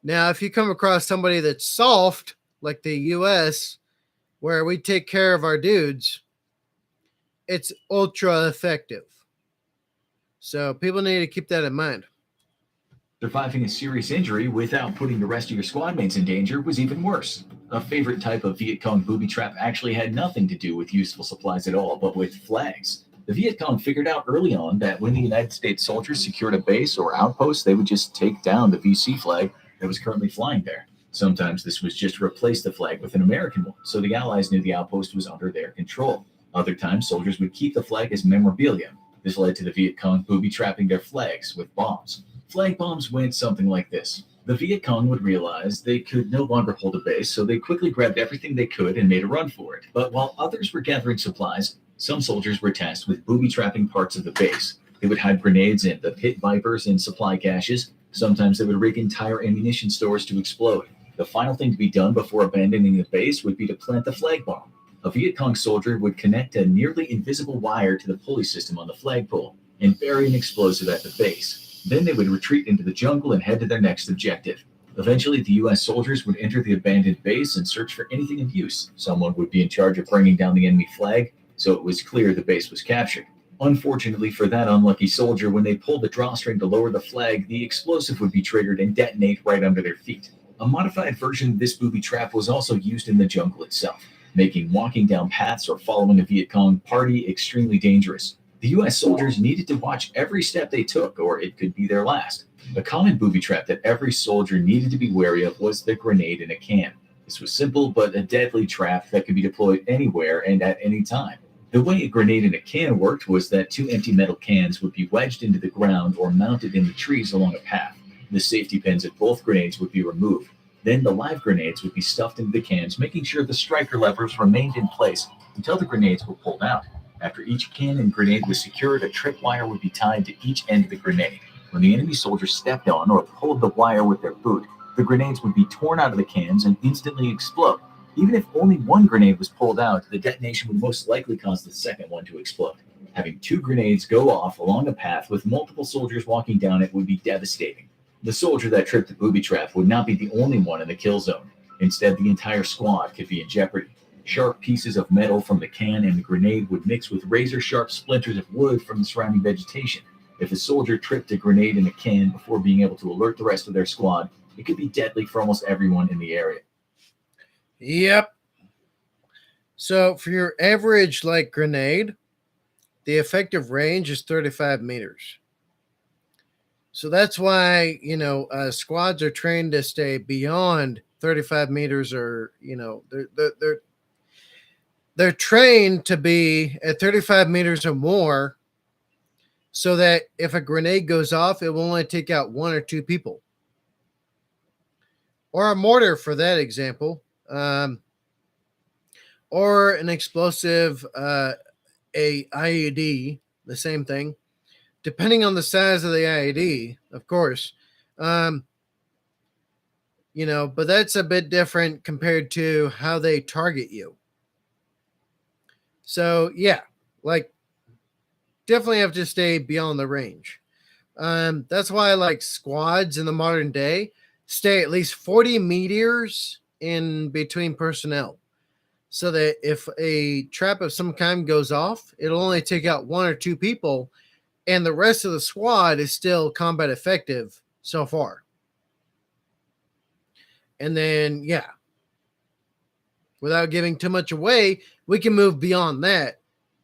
Now, if you come across somebody that's soft, like the U.S., where we take care of our dudes, it's ultra effective. So people need to keep that in mind. surviving a serious injury without putting the rest of your squad mates in danger was even worse. A favorite type of Viet Cong booby trap actually had nothing to do with useful supplies at all, but with flags. The Viet Cong figured out early on that when the United States soldiers secured a base or outpost, they would just take down the VC flag that was currently flying there. Sometimes this was just to replace the flag with an American one, so the Allies knew the outpost was under their control. Other times, soldiers would keep the flag as memorabilia. This led to the Viet Cong booby trapping their flags with bombs. Flag bombs went something like this. The Viet Cong would realize they could no longer hold a base, so they quickly grabbed everything they could and made a run for it. But while others were gathering supplies, some soldiers were tasked with booby trapping parts of the base. They would hide grenades in the pit vipers and supply caches. Sometimes they would rig entire ammunition stores to explode. The final thing to be done before abandoning the base would be to plant the flag bomb. A Viet Cong soldier would connect a nearly invisible wire to the pulley system on the flagpole and bury an explosive at the base. Then they would retreat into the jungle and head to their next objective. Eventually, the U.S. soldiers would enter the abandoned base and search for anything of use. Someone would be in charge of bringing down the enemy flag, so it was clear the base was captured. Unfortunately for that unlucky soldier, when they pulled the drawstring to lower the flag, the explosive would be triggered and detonate right under their feet. A modified version of this booby trap was also used in the jungle itself, making walking down paths or following a Viet Cong party extremely dangerous. The U.S. soldiers needed to watch every step they took, or it could be their last. A common booby trap that every soldier needed to be wary of was the grenade in a can. This was simple, but a deadly trap that could be deployed anywhere and at any time. The way a grenade in a can worked was that two empty metal cans would be wedged into the ground or mounted in the trees along a path. The safety pins of both grenades would be removed. Then the live grenades would be stuffed into the cans, making sure the striker levers remained in place until the grenades were pulled out. After each can and grenade was secured, a tripwire would be tied to each end of the grenade. When the enemy soldier stepped on or pulled the wire with their boot, the grenades would be torn out of the cans and instantly explode. Even if only one grenade was pulled out, the detonation would most likely cause the second one to explode. Having two grenades go off along a path with multiple soldiers walking down it would be devastating. The soldier that tripped the booby trap would not be the only one in the kill zone. Instead, the entire squad could be in jeopardy. Sharp pieces of metal from the can and the grenade would mix with razor-sharp splinters of wood from the surrounding vegetation. If a soldier tripped a grenade in a can before being able to alert the rest of their squad, it could be deadly for almost everyone in the area. Yep. So for your average grenade, the effective range is 35 meters. So that's why, squads are trained to stay beyond 35 meters, or, they're trained to be at 35 meters or more, so that if a grenade goes off, it will only take out one or two people. or a mortar for that example, or an explosive, a IED, the same thing, depending on the size of the IED, of course. But that's a bit different compared to how they target you. So yeah, like definitely have to stay beyond the range. That's why like squads in the modern day stay at least 40 meters in between personnel, so that if a trap of some kind goes off, it'll only take out 1 or 2 people, and the rest of the squad is still combat effective so far. And then, yeah, without giving too much away, we can move beyond that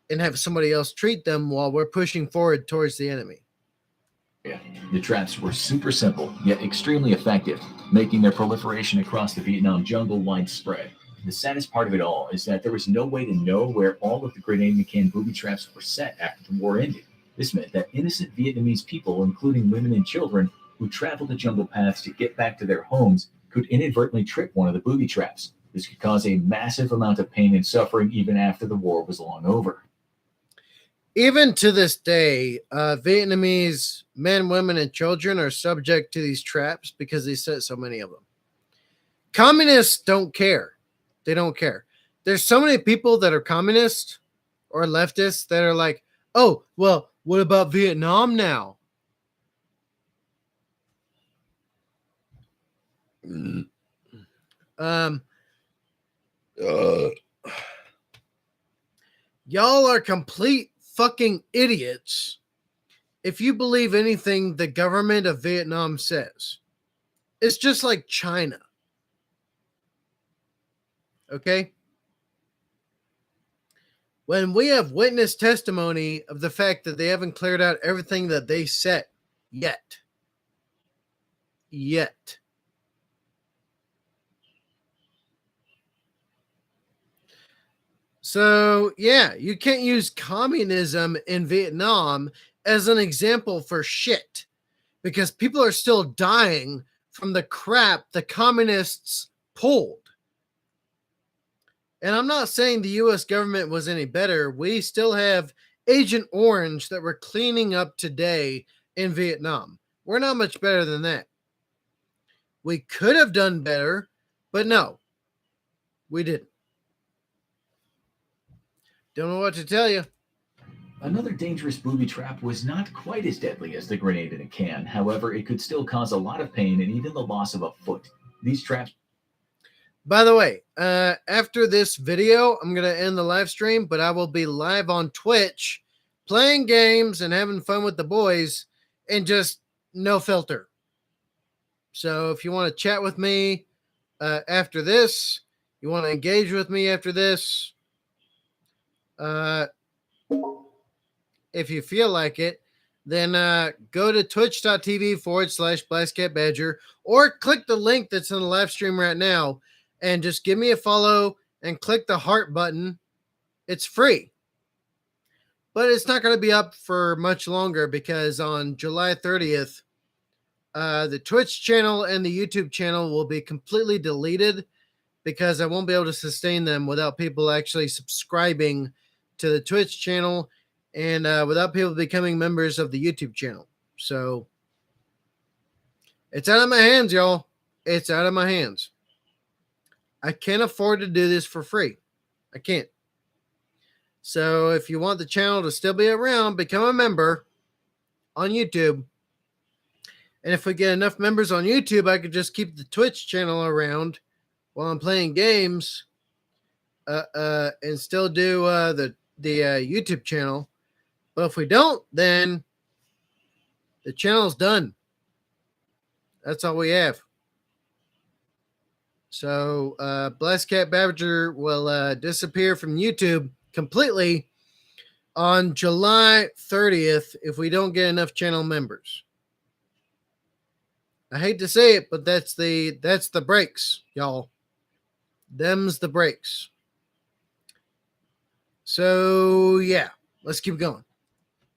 and have somebody else treat them while we're pushing forward towards the enemy. The traps were super simple, yet extremely effective, making their proliferation across the Vietnam jungle widespread. The saddest part of it all is that there was no way to know where all of the grenade and can booby traps were set after the war ended. This meant that innocent Vietnamese people, including women and children, who traveled the jungle paths to get back to their homes, could inadvertently trip one of the booby traps. This could cause a massive amount of pain and suffering even after the war was long over. Even to this day, Vietnamese men, women, and children are subject to these traps because they set so many of them. Communists don't care. They don't care. There's so many people that are communists or leftists that are like, oh, well, what about Vietnam now? Y'all are complete fucking idiots if you believe anything the government of Vietnam says. It's just like China. Okay? When we have witness testimony of the fact that they haven't cleared out everything that they set yet. So, yeah, you can't use communism in Vietnam as an example for shit, because people are still dying from the crap the communists pulled. And I'm not saying the U.S. government was any better. We still have Agent Orange that we're cleaning up today in Vietnam. We're not much better than that. We could have done better, but no, we didn't. Don't know what to tell you. Another dangerous booby trap was not quite as deadly as the grenade in a can. However, it could still cause a lot of pain and even the loss of a foot. These traps... By the way, after this video, I'm going to end the live stream, but I will be live on Twitch playing games and having fun with the boys and just no filter. So if you want to chat with me after this, you want to engage with me after this, if you feel like it, then go to twitch.tv/BlastCapBadger or click the link that's in the live stream right now and just give me a follow and click the heart button. It's free. But it's not going to be up for much longer because on July 30th, the Twitch channel and the YouTube channel will be completely deleted because I won't be able to sustain them without people actually subscribing to the Twitch channel and without people becoming members of the YouTube channel. So it's out of my hands, y'all. It's out of my hands. I can't afford to do this for free. I can't. So if you want the channel to still be around, become a member on YouTube. And if we get enough members on YouTube, I could just keep the Twitch channel around while I'm playing games and still do the YouTube channel. But if we don't, then the channel's done. That's all we have. So BlastCapBadger will disappear from YouTube completely on July 30th if we don't get enough channel members. I hate to say it, but that's the breaks, y'all. Them's the breaks. So yeah, let's keep going.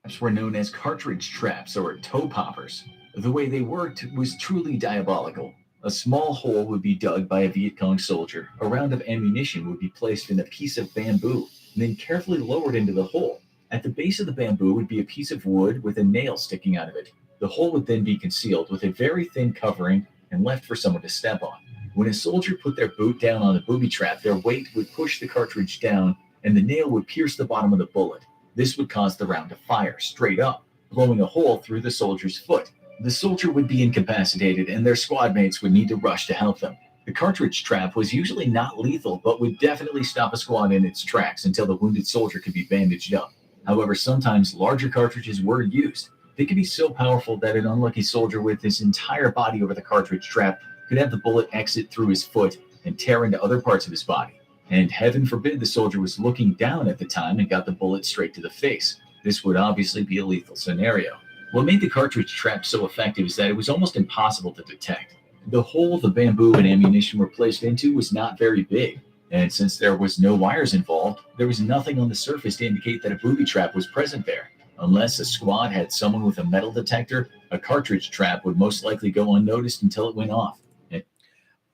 Traps were known as cartridge traps or toe poppers. The way they worked was truly diabolical. A small hole would be dug by a Viet Cong soldier. A round of ammunition would be placed in a piece of bamboo and then carefully lowered into the hole. At the base of the bamboo would be a piece of wood with a nail sticking out of it. The hole would then be concealed with a very thin covering and left for someone to step on. When a soldier put their boot down on the booby trap, their weight would push the cartridge down and the nail would pierce the bottom of the bullet. This would cause the round to fire straight up, blowing a hole through the soldier's foot. The soldier would be incapacitated and their squad mates would need to rush to help them. The cartridge trap was usually not lethal, but would definitely stop a squad in its tracks until the wounded soldier could be bandaged up. However, sometimes larger cartridges were used. They could be so powerful that an unlucky soldier with his entire body over the cartridge trap could have the bullet exit through his foot and tear into other parts of his body. And heaven forbid the soldier was looking down at the time and got the bullet straight to the face. This would obviously be a lethal scenario. What made the cartridge trap so effective is that it was almost impossible to detect. The hole the bamboo and ammunition were placed into was not very big, and since there was no wires involved, there was nothing on the surface to indicate that a booby trap was present there. Unless a squad had someone with a metal detector, a cartridge trap would most likely go unnoticed until it went off.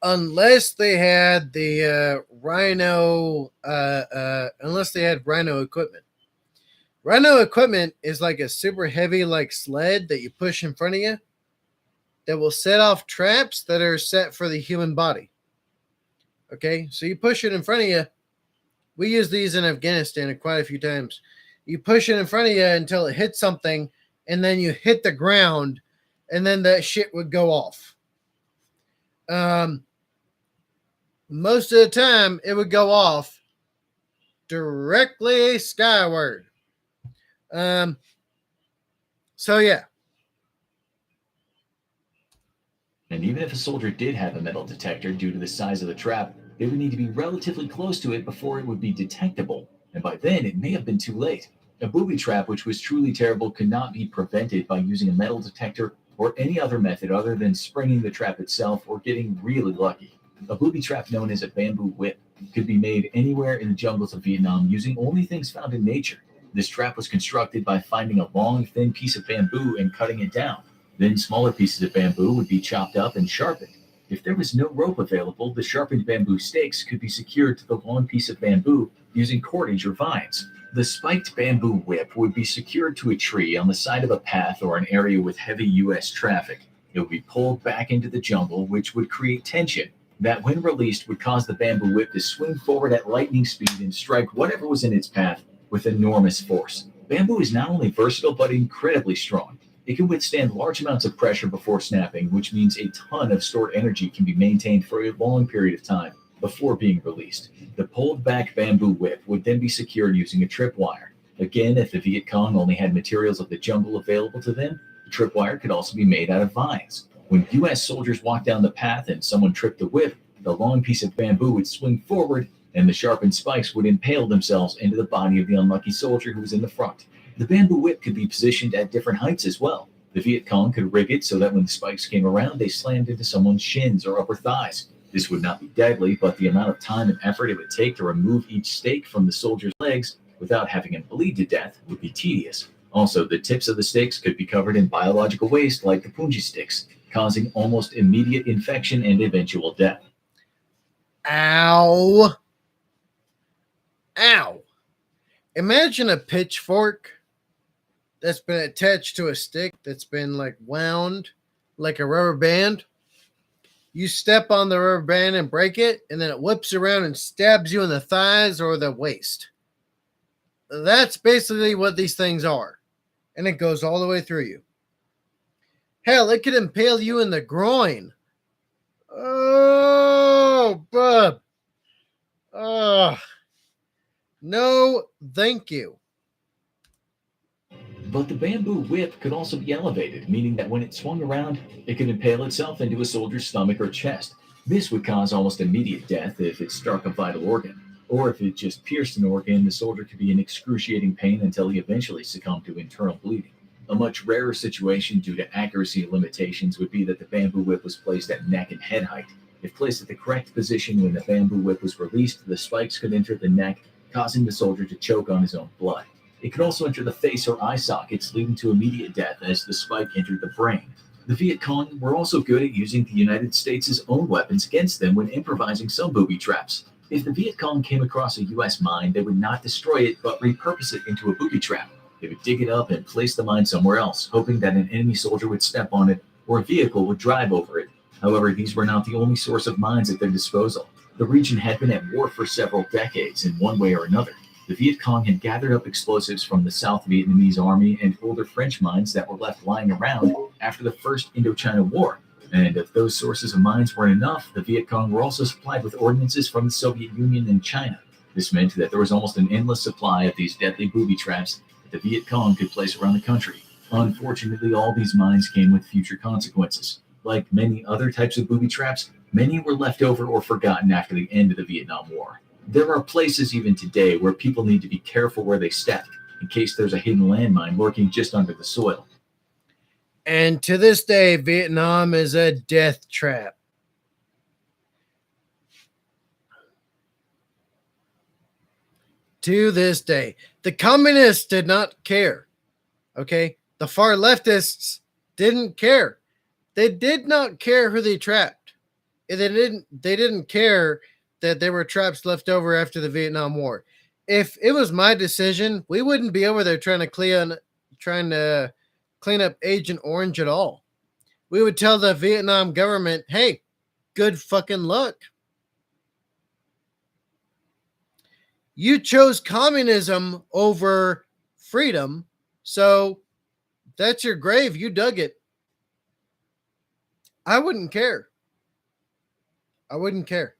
Unless they had the Rhino, unless they had Rhino equipment. Rhino equipment is like a super heavy like sled that you push in front of you that will set off traps that are set for the human body. Okay, so you push it in front of you. We use these in Afghanistan quite a few times. You push it in front of you until it hits something, and then you hit the ground, and then that shit would go off. Most of the time, it would go off directly skyward. So yeah. And even if a soldier did have a metal detector, due to the size of the trap, they would need to be relatively close to it before it would be detectable. And by then, it may have been too late. A booby trap, which was truly terrible, could not be prevented by using a metal detector or any other method other than springing the trap itself or getting really lucky. A booby trap known as a bamboo whip could be made anywhere in the jungles of Vietnam using only things found in nature. This trap was constructed by finding a long, thin piece of bamboo and cutting it down. Then smaller pieces of bamboo would be chopped up and sharpened. If there was no rope available, the sharpened bamboo stakes could be secured to the long piece of bamboo using cordage or vines. The spiked bamboo whip would be secured to a tree on the side of a path or an area with heavy U.S. traffic. It would be pulled back into the jungle, which would create tension. That, when released, would cause the bamboo whip to swing forward at lightning speed and strike whatever was in its path with enormous force. Bamboo is not only versatile, but incredibly strong. It can withstand large amounts of pressure before snapping, which means a ton of stored energy can be maintained for a long period of time before being released. The pulled back bamboo whip would then be secured using a tripwire. Again, if the Viet Cong only had materials of the jungle available to them, the tripwire could also be made out of vines. When U.S. soldiers walked down the path and someone tripped the whip, the long piece of bamboo would swing forward and the sharpened spikes would impale themselves into the body of the unlucky soldier who was in the front. The bamboo whip could be positioned at different heights as well. The Viet Cong could rig it so that when the spikes came around, they slammed into someone's shins or upper thighs. This would not be deadly, but the amount of time and effort it would take to remove each stake from the soldier's legs without having him bleed to death would be tedious. Also, the tips of the stakes could be covered in biological waste like the punji sticks, causing almost immediate infection and eventual death. Ow. Ow. Imagine a pitchfork that's been attached to a stick that's been like wound like a rubber band. You step on the rubber band and break it, and then it whips around and stabs you in the thighs or the waist. That's basically what these things are. And it goes all the way through you. Hell, it could impale you in the groin. Oh, bub. No, thank you. But the bamboo whip could also be elevated, meaning that when it swung around, it could impale itself into a soldier's stomach or chest. This would cause almost immediate death if it struck a vital organ. Or if it just pierced an organ, the soldier could be in excruciating pain until he eventually succumbed to internal bleeding. A much rarer situation due to accuracy limitations would be that the bamboo whip was placed at neck and head height. If placed at the correct position when the bamboo whip was released, the spikes could enter the neck, causing the soldier to choke on his own blood. It could also enter the face or eye sockets, leading to immediate death as the spike entered the brain. The Viet Cong were also good at using the United States' own weapons against them when improvising some booby traps. If the Viet Cong came across a U.S. mine, they would not destroy it but repurpose it into a booby trap. They would dig it up and place the mine somewhere else, hoping that an enemy soldier would step on it or a vehicle would drive over it. However, these were not the only source of mines at their disposal. The region had been at war for several decades in one way or another. The Viet Cong had gathered up explosives from the South Vietnamese army and older French mines that were left lying around after the First Indochina War. And if those sources of mines weren't enough, the Viet Cong were also supplied with ordnances from the Soviet Union and China. This meant that there was almost an endless supply of these deadly booby traps that the Viet Cong could place around the country. Unfortunately, all these mines came with future consequences. Like many other types of booby traps, many were left over or forgotten after the end of the Vietnam War. There are places even today where people need to be careful where they step in case there's a hidden landmine lurking just under the soil. And to this day, Vietnam is a death trap. To this day, the communists did not care. Okay, the far leftists didn't care. They did not care who they trapped. They didn't care that there were traps left over after the Vietnam War. If it was my decision, we wouldn't be over there trying to clean up Agent Orange at all. We would tell the Vietnam government, hey, good fucking luck. You chose communism over freedom, so that's your grave. You dug it. I wouldn't care. I wouldn't care.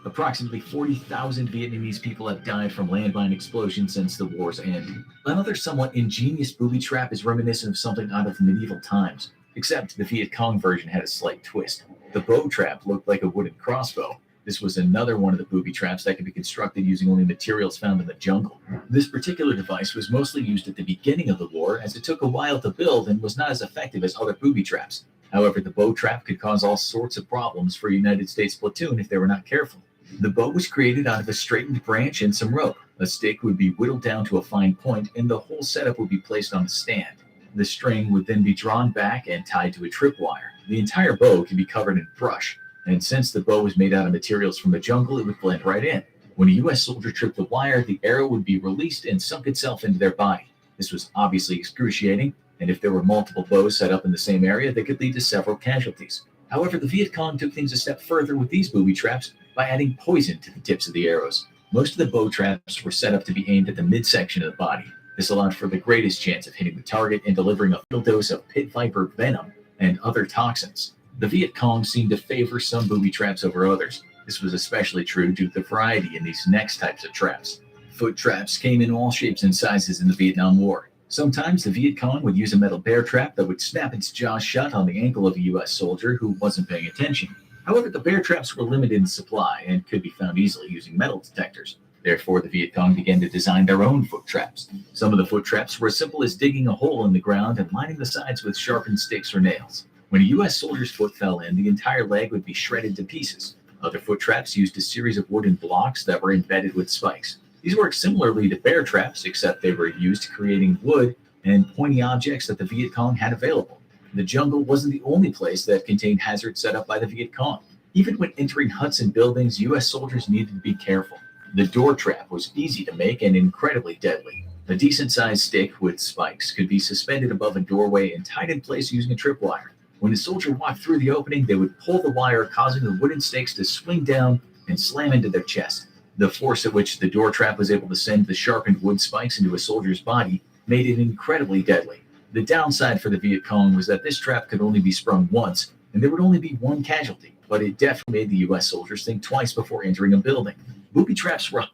Approximately 40,000 Vietnamese people have died from landmine explosions since the war's end. Another somewhat ingenious booby trap is reminiscent of something out of medieval times, except the Viet Cong version had a slight twist. The bow trap looked like a wooden crossbow. This was another one of the booby traps that could be constructed using only materials found in the jungle. This particular device was mostly used at the beginning of the war, as it took a while to build and was not as effective as other booby traps. However, the bow trap could cause all sorts of problems for a United States platoon if they were not careful. The bow was created out of a straightened branch and some rope. A stick would be whittled down to a fine point, and the whole setup would be placed on a stand. The string would then be drawn back and tied to a tripwire. The entire bow could be covered in brush, and since the bow was made out of materials from the jungle, it would blend right in. When a U.S. soldier tripped the wire, the arrow would be released and sunk itself into their body. This was obviously excruciating, and if there were multiple bows set up in the same area, they could lead to several casualties. However, the Viet Cong took things a step further with these booby traps by adding poison to the tips of the arrows. Most of the bow traps were set up to be aimed at the midsection of the body. This allowed for the greatest chance of hitting the target and delivering a full dose of pit viper venom and other toxins. The Viet Cong seemed to favor some booby traps over others. This was especially true due to the variety in these next types of traps. Foot traps came in all shapes and sizes in the Vietnam War. Sometimes the Viet Cong would use a metal bear trap that would snap its jaws shut on the ankle of a U.S. soldier who wasn't paying attention. However, the bear traps were limited in supply and could be found easily using metal detectors. Therefore, the Viet Cong began to design their own foot traps. Some of the foot traps were as simple as digging a hole in the ground and lining the sides with sharpened sticks or nails. When a U.S. soldier's foot fell in, the entire leg would be shredded to pieces. Other foot traps used a series of wooden blocks that were embedded with spikes. These worked similarly to bear traps, except they were used creating wood and pointy objects that the Viet Cong had available. The jungle wasn't the only place that contained hazards set up by the Viet Cong. Even when entering huts and buildings, U.S. soldiers needed to be careful. The door trap was easy to make and incredibly deadly. A decent-sized stick with spikes could be suspended above a doorway and tied in place using a tripwire. When a soldier walked through the opening, they would pull the wire, causing the wooden stakes to swing down and slam into their chest. The force at which the door trap was able to send the sharpened wood spikes into a soldier's body made it incredibly deadly. The downside for the Viet Cong was that this trap could only be sprung once, and there would only be one casualty, but it definitely made the U.S. soldiers think twice before entering a building. Booby traps were...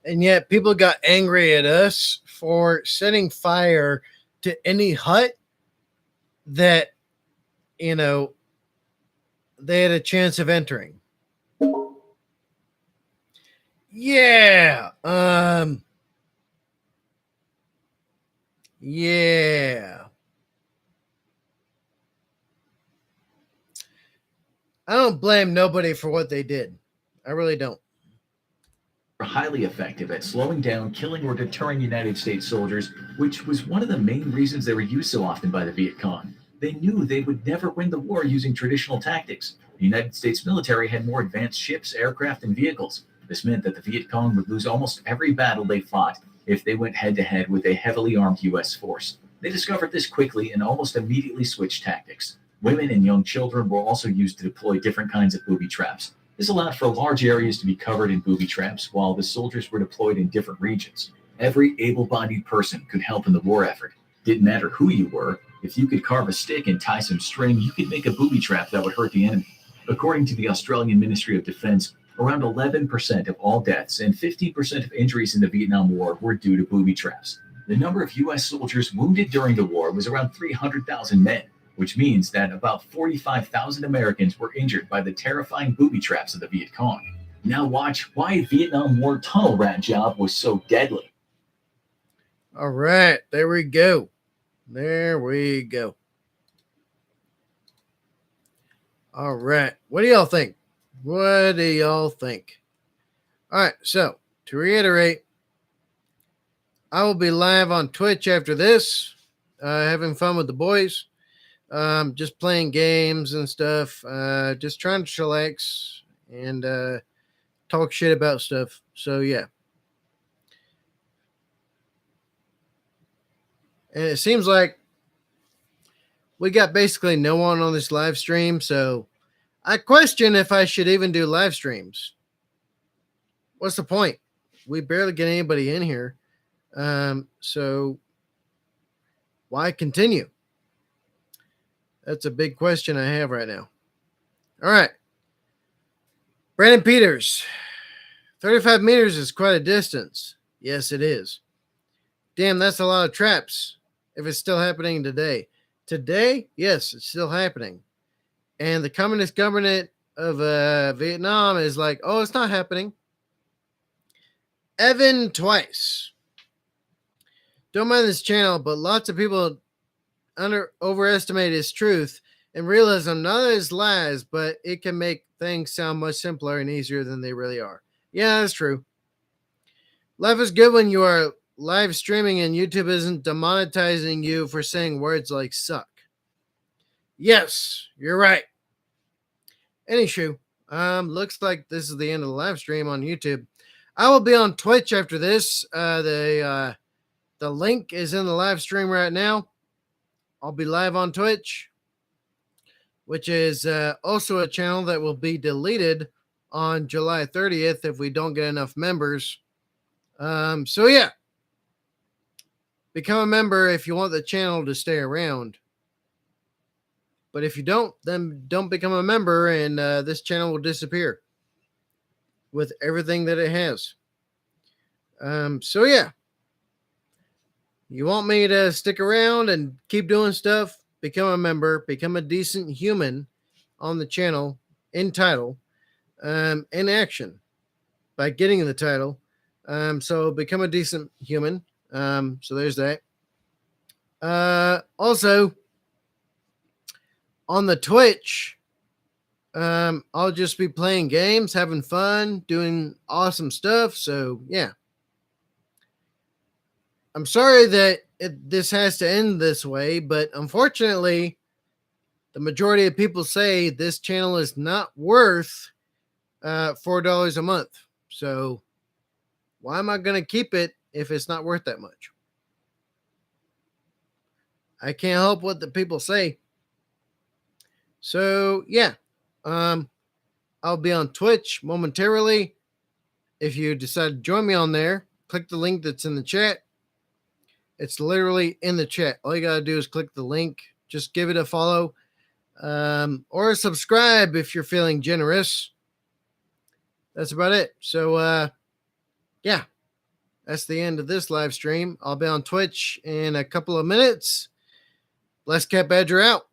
And yet people got angry at us for setting fire to any hut that, they had a chance of entering. Yeah. Yeah. I don't blame nobody for what they did. I really don't. were highly effective at slowing down, killing, or deterring United States soldiers, which was one of the main reasons they were used so often by the Viet Cong. They knew they would never win the war using traditional tactics. The United States military had more advanced ships, aircraft, and vehicles. This meant that the Viet Cong would lose almost every battle they fought if they went head-to-head with a heavily armed U.S. force. They discovered this quickly and almost immediately switched tactics. Women and young children were also used to deploy different kinds of booby traps. This allowed for large areas to be covered in booby traps while the soldiers were deployed in different regions. Every able-bodied person could help in the war effort. Didn't matter who you were. If you could carve a stick and tie some string, you could make a booby trap that would hurt the enemy. According to the Australian Ministry of Defense, around 11% of all deaths and 15% of injuries in the Vietnam War were due to booby traps. The number of U.S. soldiers wounded during the war was around 300,000 men, which means that about 45,000 Americans were injured by the terrifying booby traps of the Viet Cong. Now watch why Vietnam War tunnel rat job was so deadly. All right, there we go. There we go. All right, what do y'all think? What do y'all think? All right, so to reiterate, I will be live on Twitch after this, having fun with the boys, just playing games and stuff, just trying to chillax and talk shit about stuff. So, yeah. And it seems like we got basically no one on this live stream, so I question if I should even do live streams. What's the point? We barely get anybody in here. So why continue? That's a big question I have right now. All right. Brandon Peters. 35 meters is quite a distance. Yes, it is. Damn, that's a lot of traps if it's still happening today. Today, yes, it's still happening. And the communist government of Vietnam is like, oh, it's not happening. Evan Twice. Don't mind this channel, but lots of people overestimate his truth and realism, not as lies, but it can make things sound much simpler and easier than they really are. Yeah, that's true. Life is good when you are live streaming and YouTube isn't demonetizing you for saying words like suck. Yes, you're right. Anywho, looks like this is the end of the live stream on YouTube. I will be on Twitch after this. The link is in the live stream right now. I'll be live on Twitch, which is also a channel that will be deleted on July 30th if we don't get enough members. So yeah, become a member if you want the channel to stay around. But if you don't, then don't become a member, and this channel will disappear with everything that it has. So yeah, you want me to stick around and keep doing stuff? Become a member, become a decent human on the channel in title, in action by getting the title. So become a decent human. So there's that. Also, on the Twitch, I'll just be playing games, having fun, doing awesome stuff. So yeah, I'm sorry that this has to end this way, but unfortunately, the majority of people say this channel is not worth $4 a month. So why am I going to keep it if it's not worth that much? I can't help what the people say. So yeah, I'll be on Twitch momentarily. If you decide to join me on there, click the link that's in the chat. It's literally in the chat. All you got to do is click the link. Just give it a follow, or subscribe if you're feeling generous. That's about it. So yeah, that's the end of this live stream. I'll be on Twitch in a couple of minutes. BlastCapBadger out.